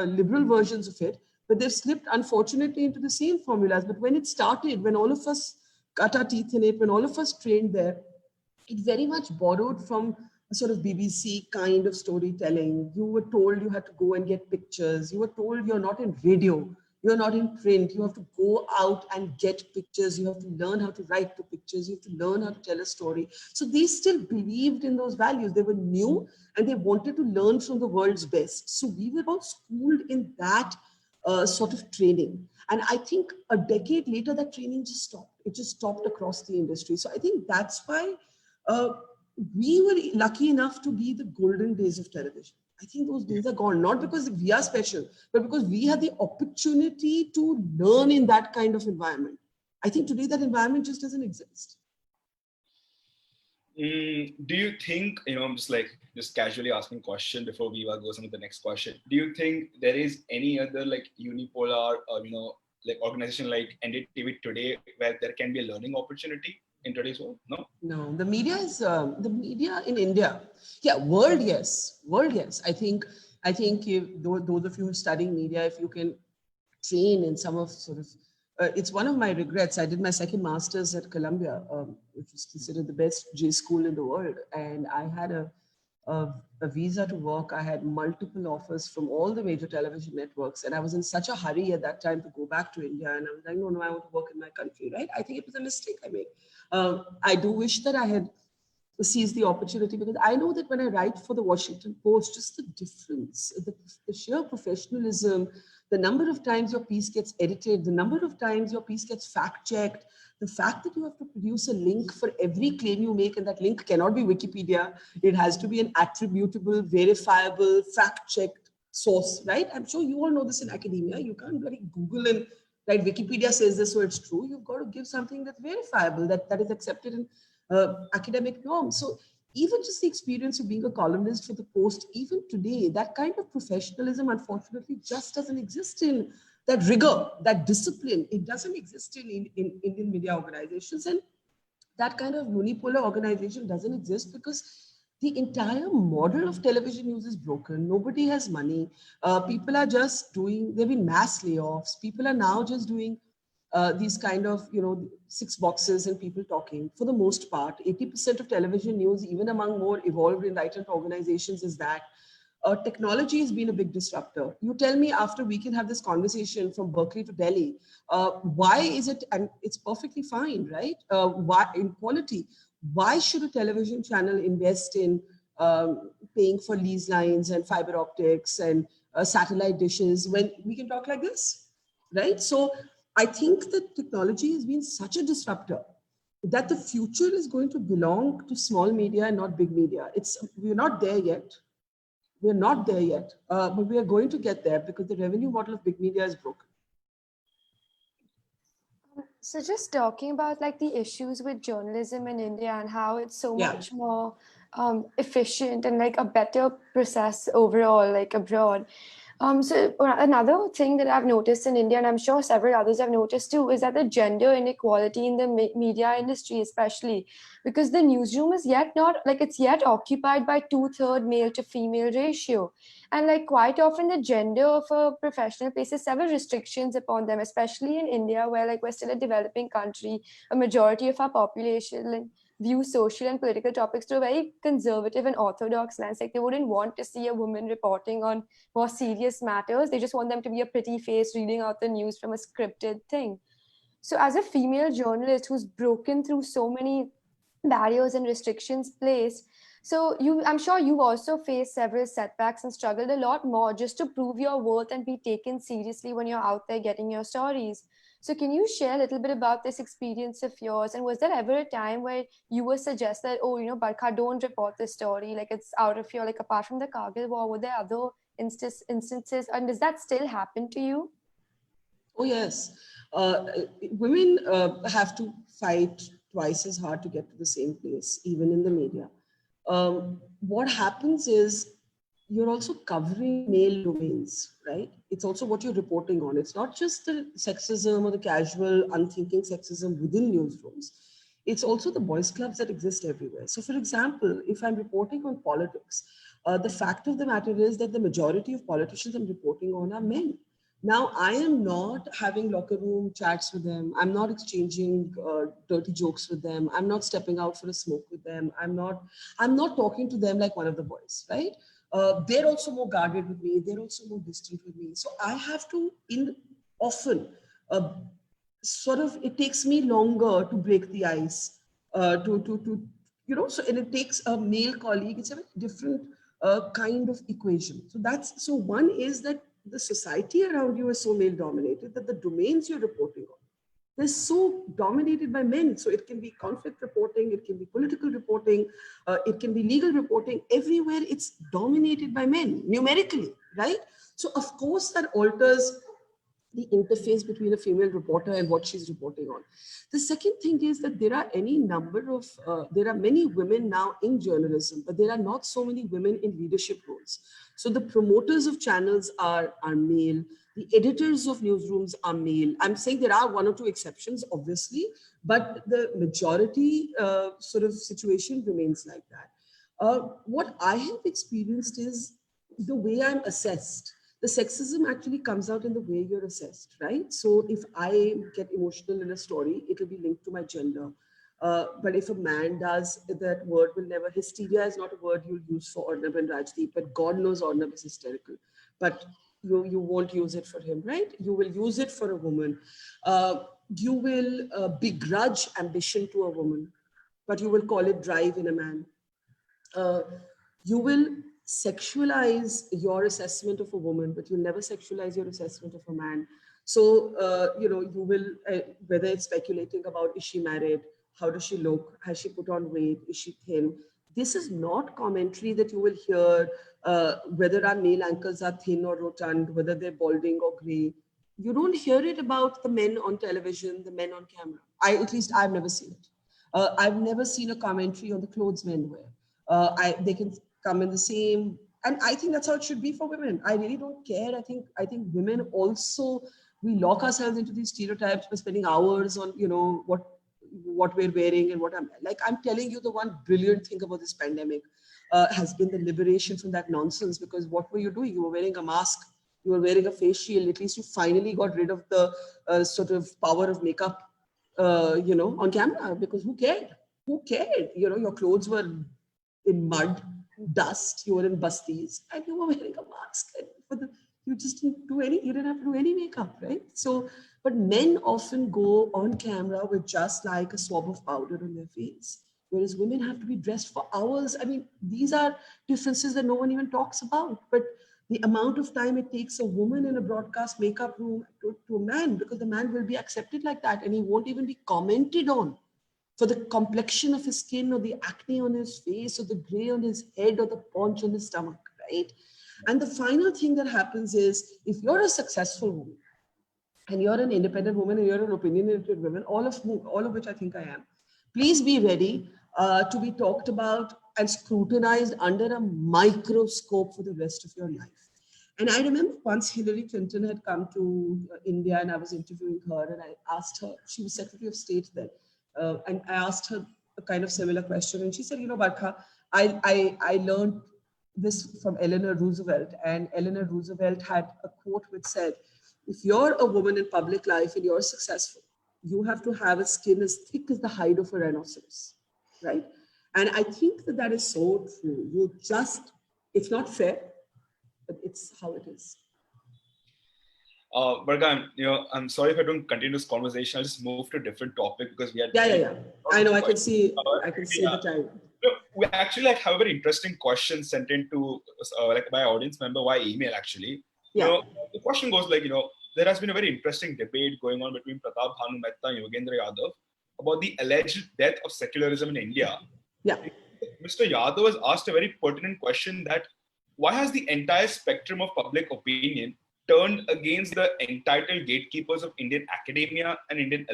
liberal versions of it, but they've slipped, unfortunately, into the same formulas. But when it started, when all of us cut our teeth in it, when all of us trained there, it very much borrowed from a sort of BBC kind of storytelling. You were told you had to go and get pictures. You were told you're not in radio, you're not in print. You have to go out and get pictures. You have to learn how to write the pictures. You have to learn how to tell a story. So they still believed in those values. They were new and they wanted to learn from the world's best. So we were all schooled in that sort of training. And I think a decade later, that training just stopped. It just stopped across the industry. So I think that's why we were lucky enough to be the golden days of television. I think those days are gone, not because we are special, but because we had the opportunity to learn in that kind of environment. I think today that environment just doesn't exist. Do you think, I'm just casually asking a question before Viva goes on to the next question. Do you think there is any other unipolar, organization like NDTV today where there can be a learning opportunity in today's world? No, the media is the media in India. Yeah, world, yes. I think if those of you who are studying media, if you can train in some of it's one of my regrets. I did my second master's at Columbia, which is considered the best J school in the world, and I had a visa to work. I had multiple offers from all the major television networks, and I was in such a hurry at that time to go back to India. And I was like, no, I want to work in my country, right? I think it was a mistake I made. I do wish that I had seized the opportunity, because I know that when I write for the Washington Post, just the difference, the sheer professionalism, the number of times your piece gets edited, the number of times your piece gets fact-checked, the fact that you have to produce a link for every claim you make, and that link cannot be Wikipedia. It has to be an attributable, verifiable, fact-checked source, right? I'm sure you all know this in academia. You can't really Google and write Wikipedia says this, so it's true. You've got to give something that's verifiable, that is accepted in academic norms. So even just the experience of being a columnist for the Post, even today, that kind of professionalism, unfortunately, just doesn't exist in that rigor, that discipline. It doesn't exist in Indian media organizations. And that kind of unipolar organization doesn't exist because the entire model of television news is broken. Nobody has money. People are just doing, there have been mass layoffs. People are now just doing these kind of, 6 boxes and people talking. For the most part, 80% of television news, even among more evolved enlightened organizations, is that technology has been a big disruptor. You tell me, after we can have this conversation from Berkeley to Delhi, why is it, and it's perfectly fine, right? Why in quality? Why should a television channel invest in paying for lease lines and fiber optics and satellite dishes when we can talk like this, right? So I think that technology has been such a disruptor that the future is going to belong to small media and not big media. We're not there yet. We're not there yet, but we are going to get there because the revenue model of big media is broken. So just talking about the issues with journalism in India and how it's so much more efficient and a better process overall, abroad. So another thing that I've noticed in India, and I'm sure several others have noticed too, is that the gender inequality in the media industry, especially because the newsroom is yet not it's yet occupied by 2/3 male to female ratio. And quite often the gender of a professional places several restrictions upon them, especially in India, where we're still a developing country. A majority of our population view social and political topics through a very conservative and orthodox lens. They wouldn't want to see a woman reporting on more serious matters. They just want them to be a pretty face reading out the news from a scripted thing. So as a female journalist who's broken through so many barriers and restrictions placed, so I'm sure you've also faced several setbacks and struggled a lot more just to prove your worth and be taken seriously when you're out there getting your stories. So can you share a little bit about this experience of yours? And was there ever a time where you were suggested, Barkha, don't report this story, it's out of your, apart from the Kargil war, were there other instances, and does that still happen to you? Oh, yes. Women have to fight twice as hard to get to the same place, even in the media. what happens is you're also covering male domains, right? It's also what you're reporting on. It's not just the sexism or the casual, unthinking sexism within newsrooms. It's also the boys' clubs that exist everywhere. So, for example, if I'm reporting on politics, the fact of the matter is that the majority of politicians I'm reporting on are men. Now, I am not having locker room chats with them. I'm not exchanging dirty jokes with them. I'm not stepping out for a smoke with them. I'm not talking to them like one of the boys, right? They're also more guarded with me. They're also more distant with me. So I have to often uh, sort of, it takes me longer to break the ice, so, and it takes a male colleague, it's a very different kind of equation. So one is that the society around you is so male dominated that the domains you're reporting on, they're so dominated by men. So it can be conflict reporting, it can be political reporting, it can be legal reporting. Everywhere it's dominated by men numerically, right? So of course that alters the interface between a female reporter and what she's reporting on. The second thing is that there are many women now in journalism, but there are not so many women in leadership roles. So the promoters of channels are male, the editors of newsrooms are male. I'm saying there are one or two exceptions, obviously, but the majority sort of situation remains like that. What I have experienced is the way I'm assessed. The sexism actually comes out in the way you're assessed, right? So if I get emotional in a story, it'll be linked to my gender. But if a man does, that word will never, hysteria is not a word you'll use for Arnab and Rajdeep, but God knows Arnab is hysterical. But you won't use it for him, right? You will use it for a woman. You will begrudge ambition to a woman, but you will call it drive in a man. You will sexualize your assessment of a woman, but you'll never sexualize your assessment of a man. So, you will, whether it's speculating about, is she married? How does she look? Has she put on weight? Is she thin? This is not commentary that you will hear, whether our male ankles are thin or rotund, whether they're balding or gray. You don't hear it about the men on television, the men on camera. At least I've never seen it. I've never seen a commentary on the clothes men wear. They can come in the same, and I think that's how it should be for women. I really don't care. I think women also, we lock ourselves into these stereotypes by spending hours on what we're wearing and what I'm telling you, the one brilliant thing about this pandemic has been the liberation from that nonsense. Because what were you doing? You were wearing a mask, you were wearing a face shield. At least you finally got rid of the sort of power of makeup, on camera, because who cared? Who cared? Your clothes were in mud, dust, you were in busties, and you were wearing a mask. You just didn't you didn't have to do any makeup, right? So, but men often go on camera with just like a swab of powder on their face, whereas women have to be dressed for hours. I mean, these are differences that no one even talks about. But the amount of time it takes a woman in a broadcast makeup room to a man, because the man will be accepted like that and he won't even be commented on for the complexion of his skin or the acne on his face or the gray on his head or the paunch on his stomach, right? And the final thing that happens is, if you're a successful woman and you're an independent woman and you're an opinionated woman, all of which I think I am, please be ready to be talked about and scrutinized under a microscope for the rest of your life. And I remember once Hillary Clinton had come to India and I was interviewing her, and I asked her, she was Secretary of State then, and I asked her a kind of similar question. And she said, Barkha, I learned this from Eleanor Roosevelt. And Eleanor Roosevelt had a quote which said, if you're a woman in public life and you're successful, you have to have a skin as thick as the hide of a rhinoceros, right? And I think that is so true. It's not fair, but it's how it is. Barkha, I'm sorry if I don't continue this conversation. I'll just move to a different topic because we had. Yeah. I know. I can see the time. We actually have a very interesting question sent in to by audience member via email. Actually, yeah. The question goes there has been a very interesting debate going on between Pratap Bhanu Mehta and Yogendra Yadav about the alleged death of secularism in India. Yeah. Mr. Yadav has asked a very pertinent question, that why has the entire spectrum of public opinion turned against the entitled gatekeepers of Indian academia and Indian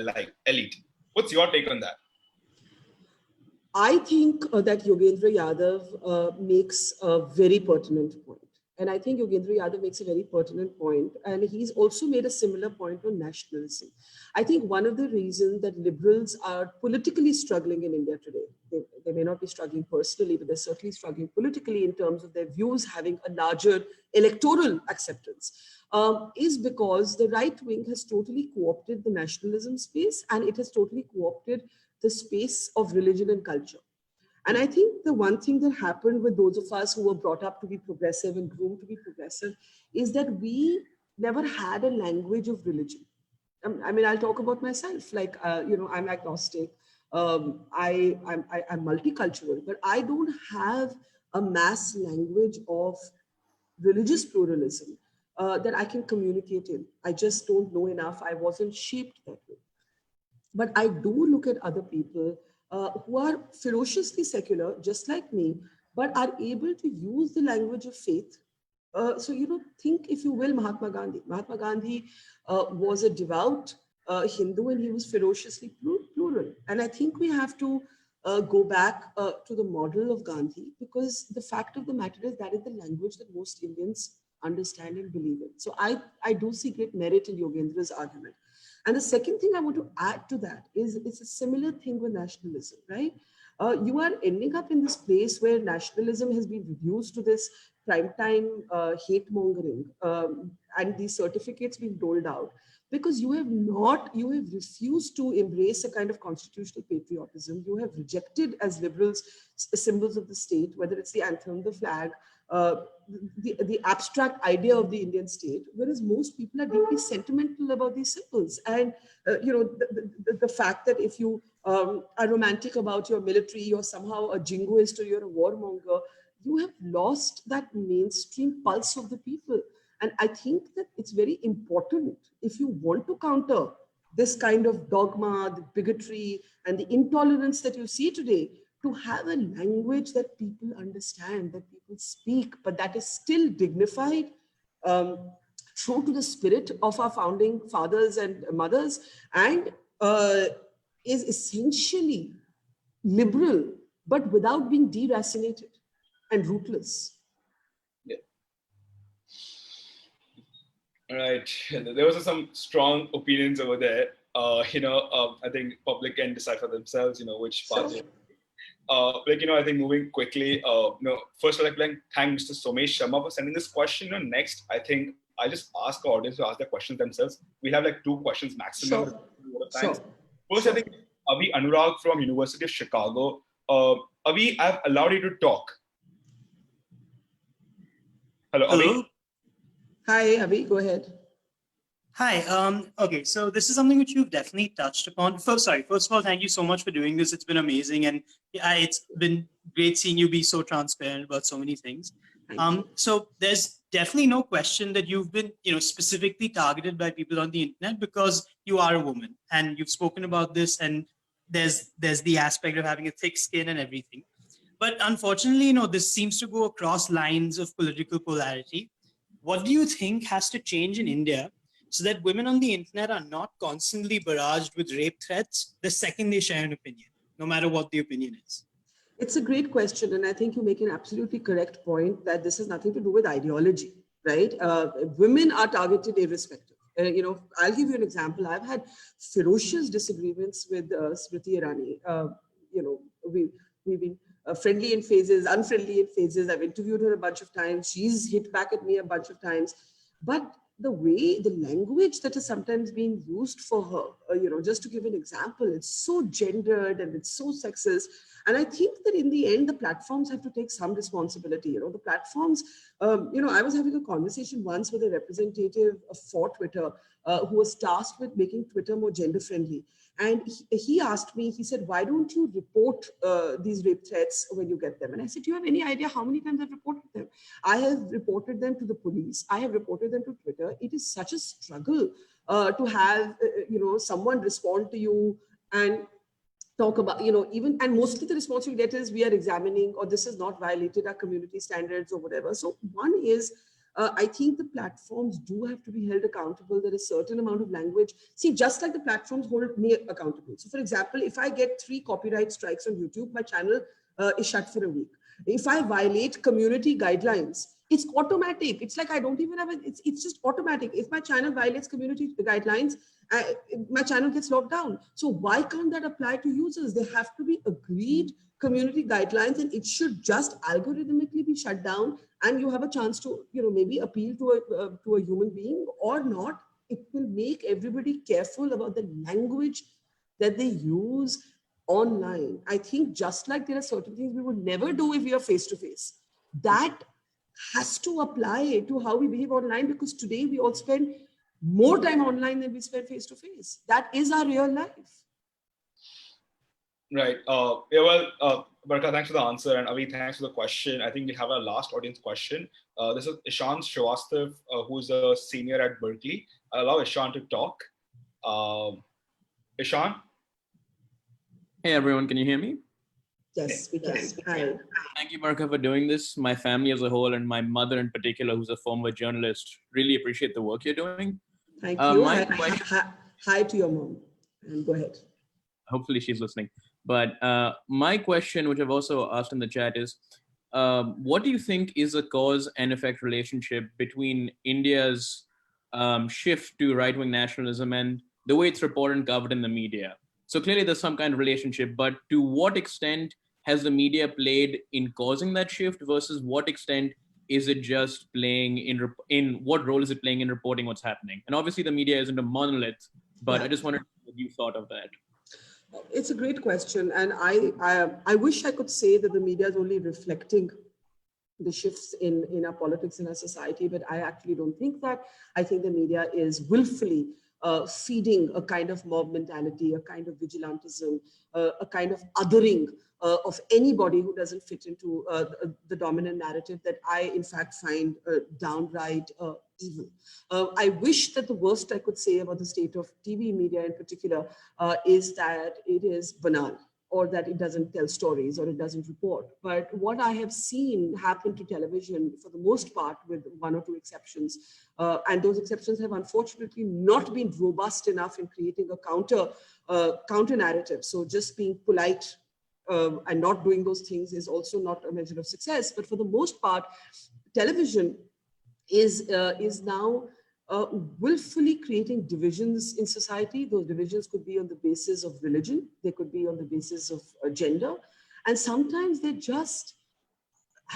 elite? What's your take on that? I think that Yogendra Yadav makes a very pertinent point. And I think Yogendra Yadav makes a very pertinent point. And he's also made a similar point on nationalism. I think one of the reasons that liberals are politically struggling in India today, they may not be struggling personally, but they're certainly struggling politically in terms of their views having a larger electoral acceptance, is because the right wing has totally co-opted the nationalism space, and it has totally co-opted the space of religion and culture. And I think the one thing that happened with those of us who were brought up to be progressive and groomed to be progressive is that we never had a language of religion. I mean, I'll talk about myself. Like, I'm agnostic. I'm multicultural, but I don't have a mass language of religious pluralism that I can communicate in. I just don't know enough. I wasn't shaped that way. But I do look at other people who are ferociously secular, just like me, but are able to use the language of faith. Think, if you will, Mahatma Gandhi. Mahatma Gandhi was a devout Hindu, and he was ferociously plural. And I think we have to go back to the model of Gandhi, because the fact of the matter is that is the language that most Indians understand and believe in. So I do see great merit in Yogendra's argument. And the second thing I want to add to that is it's a similar thing with nationalism, right? You are ending up in this place where nationalism has been reduced to this primetime hate mongering and these certificates being doled out because you have refused to embrace a kind of constitutional patriotism. You have rejected as liberals symbols of the state, whether it's the anthem, the flag, the abstract idea of the Indian state, whereas most people are deeply sentimental about these symbols. And, the fact that if you are romantic about your military, you're somehow a jingoist or you're a warmonger, you have lost that mainstream pulse of the people. And I think that it's very important, if you want to counter this kind of dogma, the bigotry, and the intolerance that you see today, to have a language that people understand, that people speak, but that is still dignified, true to the spirit of our founding fathers and mothers, and is essentially liberal, but without being deracinated and rootless. Yeah. All right. There was some strong opinions over there. I think public can decide for themselves, which path. Sure. I think moving quickly, first I'd like to thank Mr. Somesh Sharma for sending this question. Next, I think I'll just ask our audience to ask their questions themselves. We'll have 2 questions maximum. Sure. First, I think Avi Anurag from University of Chicago. Avi, I've allowed you to talk. Hello, Avi. Hi, Avi, go ahead. Hi. Okay, so this is something which you've definitely touched upon. First of all, thank you so much for doing this. It's been amazing, and it's been great seeing you be so transparent about so many things. So there's definitely no question that you've been, specifically targeted by people on the internet because you are a woman, and you've spoken about this. And there's the aspect of having a thick skin and everything. But unfortunately, this seems to go across lines of political polarity. What do you think has to change in India so that women on the internet are not constantly barraged with rape threats the second they share an opinion, no matter what the opinion is? It's a great question. And I think you make an absolutely correct point that this has nothing to do with ideology, right? Women are targeted irrespective. I'll give you an example. I've had ferocious disagreements with Smriti Irani. We've been friendly in phases, unfriendly in phases. I've interviewed her a bunch of times. She's hit back at me a bunch of times. But the language that is sometimes being used for her, just to give an example, it's so gendered and it's so sexist. And I think that in the end, the platforms have to take some responsibility. The platforms, I was having a conversation once with a representative for Twitter who was tasked with making Twitter more gender friendly. And he asked me, he said, why don't you report these rape threats when you get them? And I said, do you have any idea how many times I've reported them? I have reported them to the police. I have reported them to Twitter. It is such a struggle to have, someone respond to you and talk about, and mostly the response you get is we are examining, or this has not violated our community standards or whatever. So one is, I think the platforms do have to be held accountable. There is a certain amount of language. See, just like the platforms hold me accountable. So for example, if I get 3 copyright strikes on YouTube, my channel is shut for a week. If I violate community guidelines, it's automatic. It's like I don't even have it's just automatic. If my channel violates community guidelines, my channel gets locked down. So why can't that apply to users? They have to be agreed community guidelines, and it should just algorithmically be shut down, and you have a chance to, maybe appeal to a human being or not. It will make everybody careful about the language that they use online. I think just like there are certain things we would never do if we are face to face, that has to apply to how we behave online, because today we all spend more time online than we spend face to face. That is our real life. Right. Barkha, thanks for the answer. And Avi, thanks for the question. I think we have our last audience question. This is Ishan Srivastav, who's a senior at Berkeley. I'll allow Ishan to talk. Ishan? Hey, everyone. Can you hear me? Yes, we can. Hi. Thank you, Barkha, for doing this. My family as a whole, and my mother in particular, who's a former journalist, really appreciate the work you're doing. Thank you. Hi to your mom. And go ahead. Hopefully she's listening. But my question, which I've also asked in the chat, is what do you think is a cause and effect relationship between India's shift to right-wing nationalism and the way it's reported and covered in the media? So clearly there's some kind of relationship, but to what extent has the media played in causing that shift versus what extent is it just playing in what role is it playing in reporting what's happening? And obviously the media isn't a monolith, but I just wondered what you thought of that. It's a great question. And I wish I could say that the media is only reflecting the shifts in our politics and our society, but I actually don't think that. I think the media is willfully feeding a kind of mob mentality, a kind of vigilantism, a kind of othering of anybody who doesn't fit into the dominant narrative that I, in fact, find downright evil. I wish that the worst I could say about the state of TV media in particular is that it is banal, or that it doesn't tell stories, or it doesn't report. But what I have seen happen to television, for the most part, with 1 or 2 exceptions, and those exceptions have unfortunately not been robust enough in creating a counter narrative. So just being polite and not doing those things is also not a measure of success. But for the most part, television is now willfully creating divisions in society. Those divisions could be on the basis of religion, they could be on the basis of gender, and sometimes they just,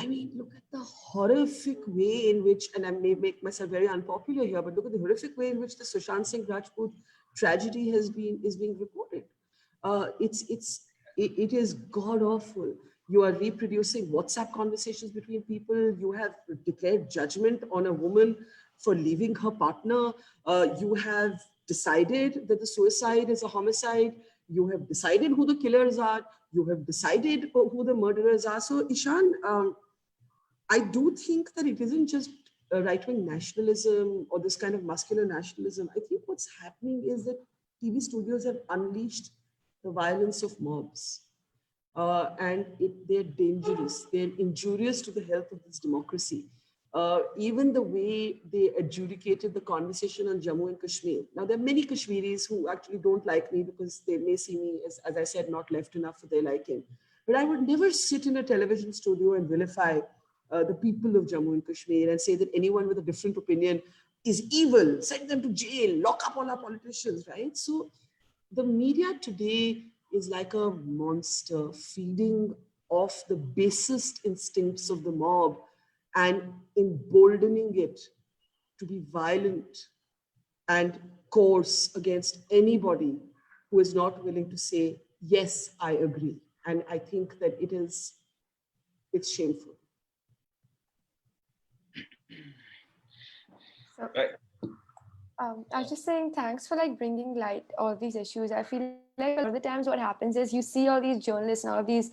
look at the horrific way in which, and I may make myself very unpopular here, but look at the horrific way in which the Sushant Singh Rajput tragedy is being reported. It is god awful. You are reproducing WhatsApp conversations between people. You have declared judgment on a woman for leaving her partner. You have decided that the suicide is a homicide. You have decided who the killers are. You have decided who the murderers are. So Ishan, I do think that it isn't just right-wing nationalism or this kind of muscular nationalism. I think what's happening is that TV studios have unleashed the violence of mobs. And they're dangerous. They're injurious to the health of this democracy. Even the way they adjudicated the conversation on Jammu and Kashmir. Now, there are many Kashmiris who actually don't like me because they may see me as I said, not left enough for their liking. But I would never sit in a television studio and vilify the people of Jammu and Kashmir and say that anyone with a different opinion is evil, send them to jail, lock up all our politicians, right? So the media today is like a monster feeding off the basest instincts of the mob and emboldening it to be violent and coarse against anybody who is not willing to say, yes, I agree. And I think that it's shameful. So, I was just saying, thanks for bringing light all these issues. I feel like a lot of the times what happens is you see all these journalists and all of these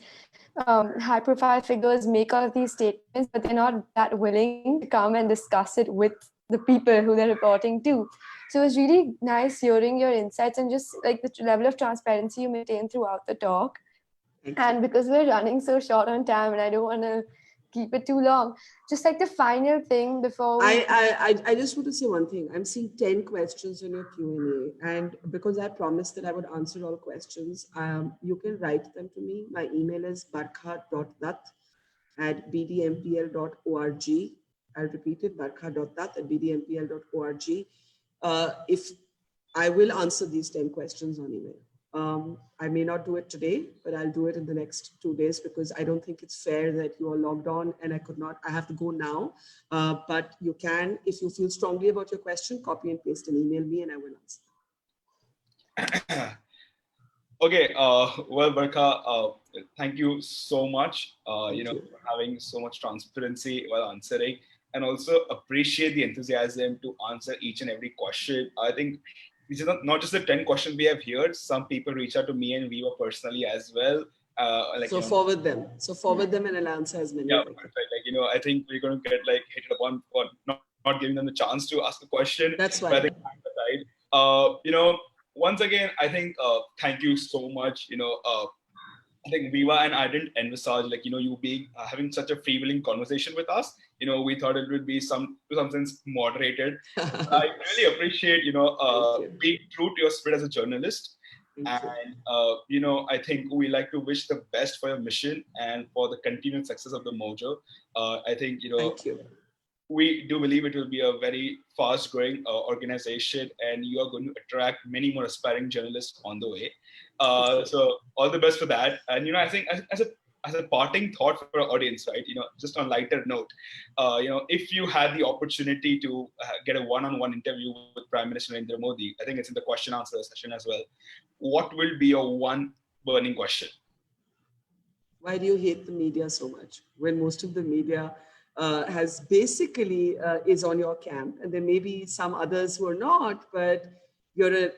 high profile figures make all of these statements, but they're not that willing to come and discuss it with the people who they're reporting to. So it's really nice hearing your insights and just the level of transparency you maintain throughout the talk. And because we're running so short on time and I don't want to keep it too long. Just like the final thing before we... I just want to say one thing. I'm seeing 10 questions in your Q&A, and because I promised that I would answer all questions, you can write them to me. My email is barkha.dutt@bdmpl.org. I'll repeat it, barkha.dutt@bdmpl.org. If I will answer these 10 questions on email. I may not do it today, but I'll do it in the next 2 days because I don't think it's fair that you are logged on and I have to go now. But you can, if you feel strongly about your question, copy and paste and email me and I will answer. Okay, well, Barkha, thank you so much, for having so much transparency while answering, and also appreciate the enthusiasm to answer each and every question. I think these are not just the 10 questions we have here. Some people reach out to me and Viva personally as well. Forward them. So forward them and I'll answer as many. Yeah, perfect. I think we're going to get hit upon for not giving them the chance to ask a question. That's why. But I think once again, I think thank you so much. I think Viva and I didn't envisage you being having such a free-willing conversation with us. We thought it would be some sense moderated. I really appreciate being true to your spirit as a journalist. And I think we like to wish the best for your mission and for the continued success of the MoJo. I think Thank you. We do believe it will be a very fast-growing organization, and you are going to attract many more aspiring journalists on the way. So all the best for that. And I think as a parting thought for our audience, right? Just on a lighter note, if you had the opportunity to get a one-on-one interview with Prime Minister Narendra Modi, I think it's in the question-answer session as well. What will be your one burning question? Why do you hate the media so much when most of the media has basically is on your camp, and there may be some others who are not, but you're a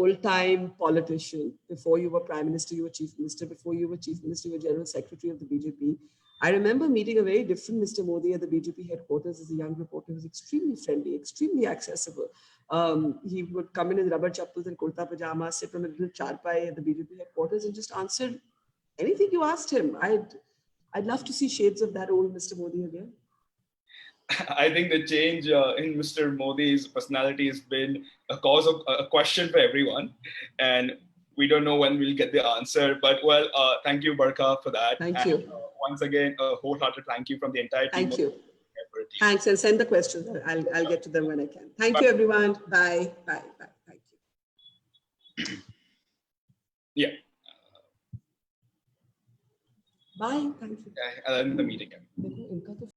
old-time politician. Before you were Prime Minister, you were Chief Minister. Before you were Chief Minister, you were General Secretary of the BJP. I remember meeting a very different Mr. Modi at the BJP headquarters as a young reporter. He was extremely friendly, extremely accessible. He would come in rubber chappals and kurta pajama, sit on a little charpai at the BJP headquarters and just answer anything you asked him. I'd love to see shades of that old Mr. Modi again. I think the change in Mr. Modi's personality has been a cause of a question for everyone. And we don't know when we'll get the answer. But well, thank you, Barkha, for that. Thank you. Once again, a wholehearted thank you from the entire team. Thank you. Thanks, and send the questions. I'll get to them when I can. Thank you, everyone. Bye. Bye. Bye. Thank you. Yeah. Bye. Thank you. I'll end the meeting.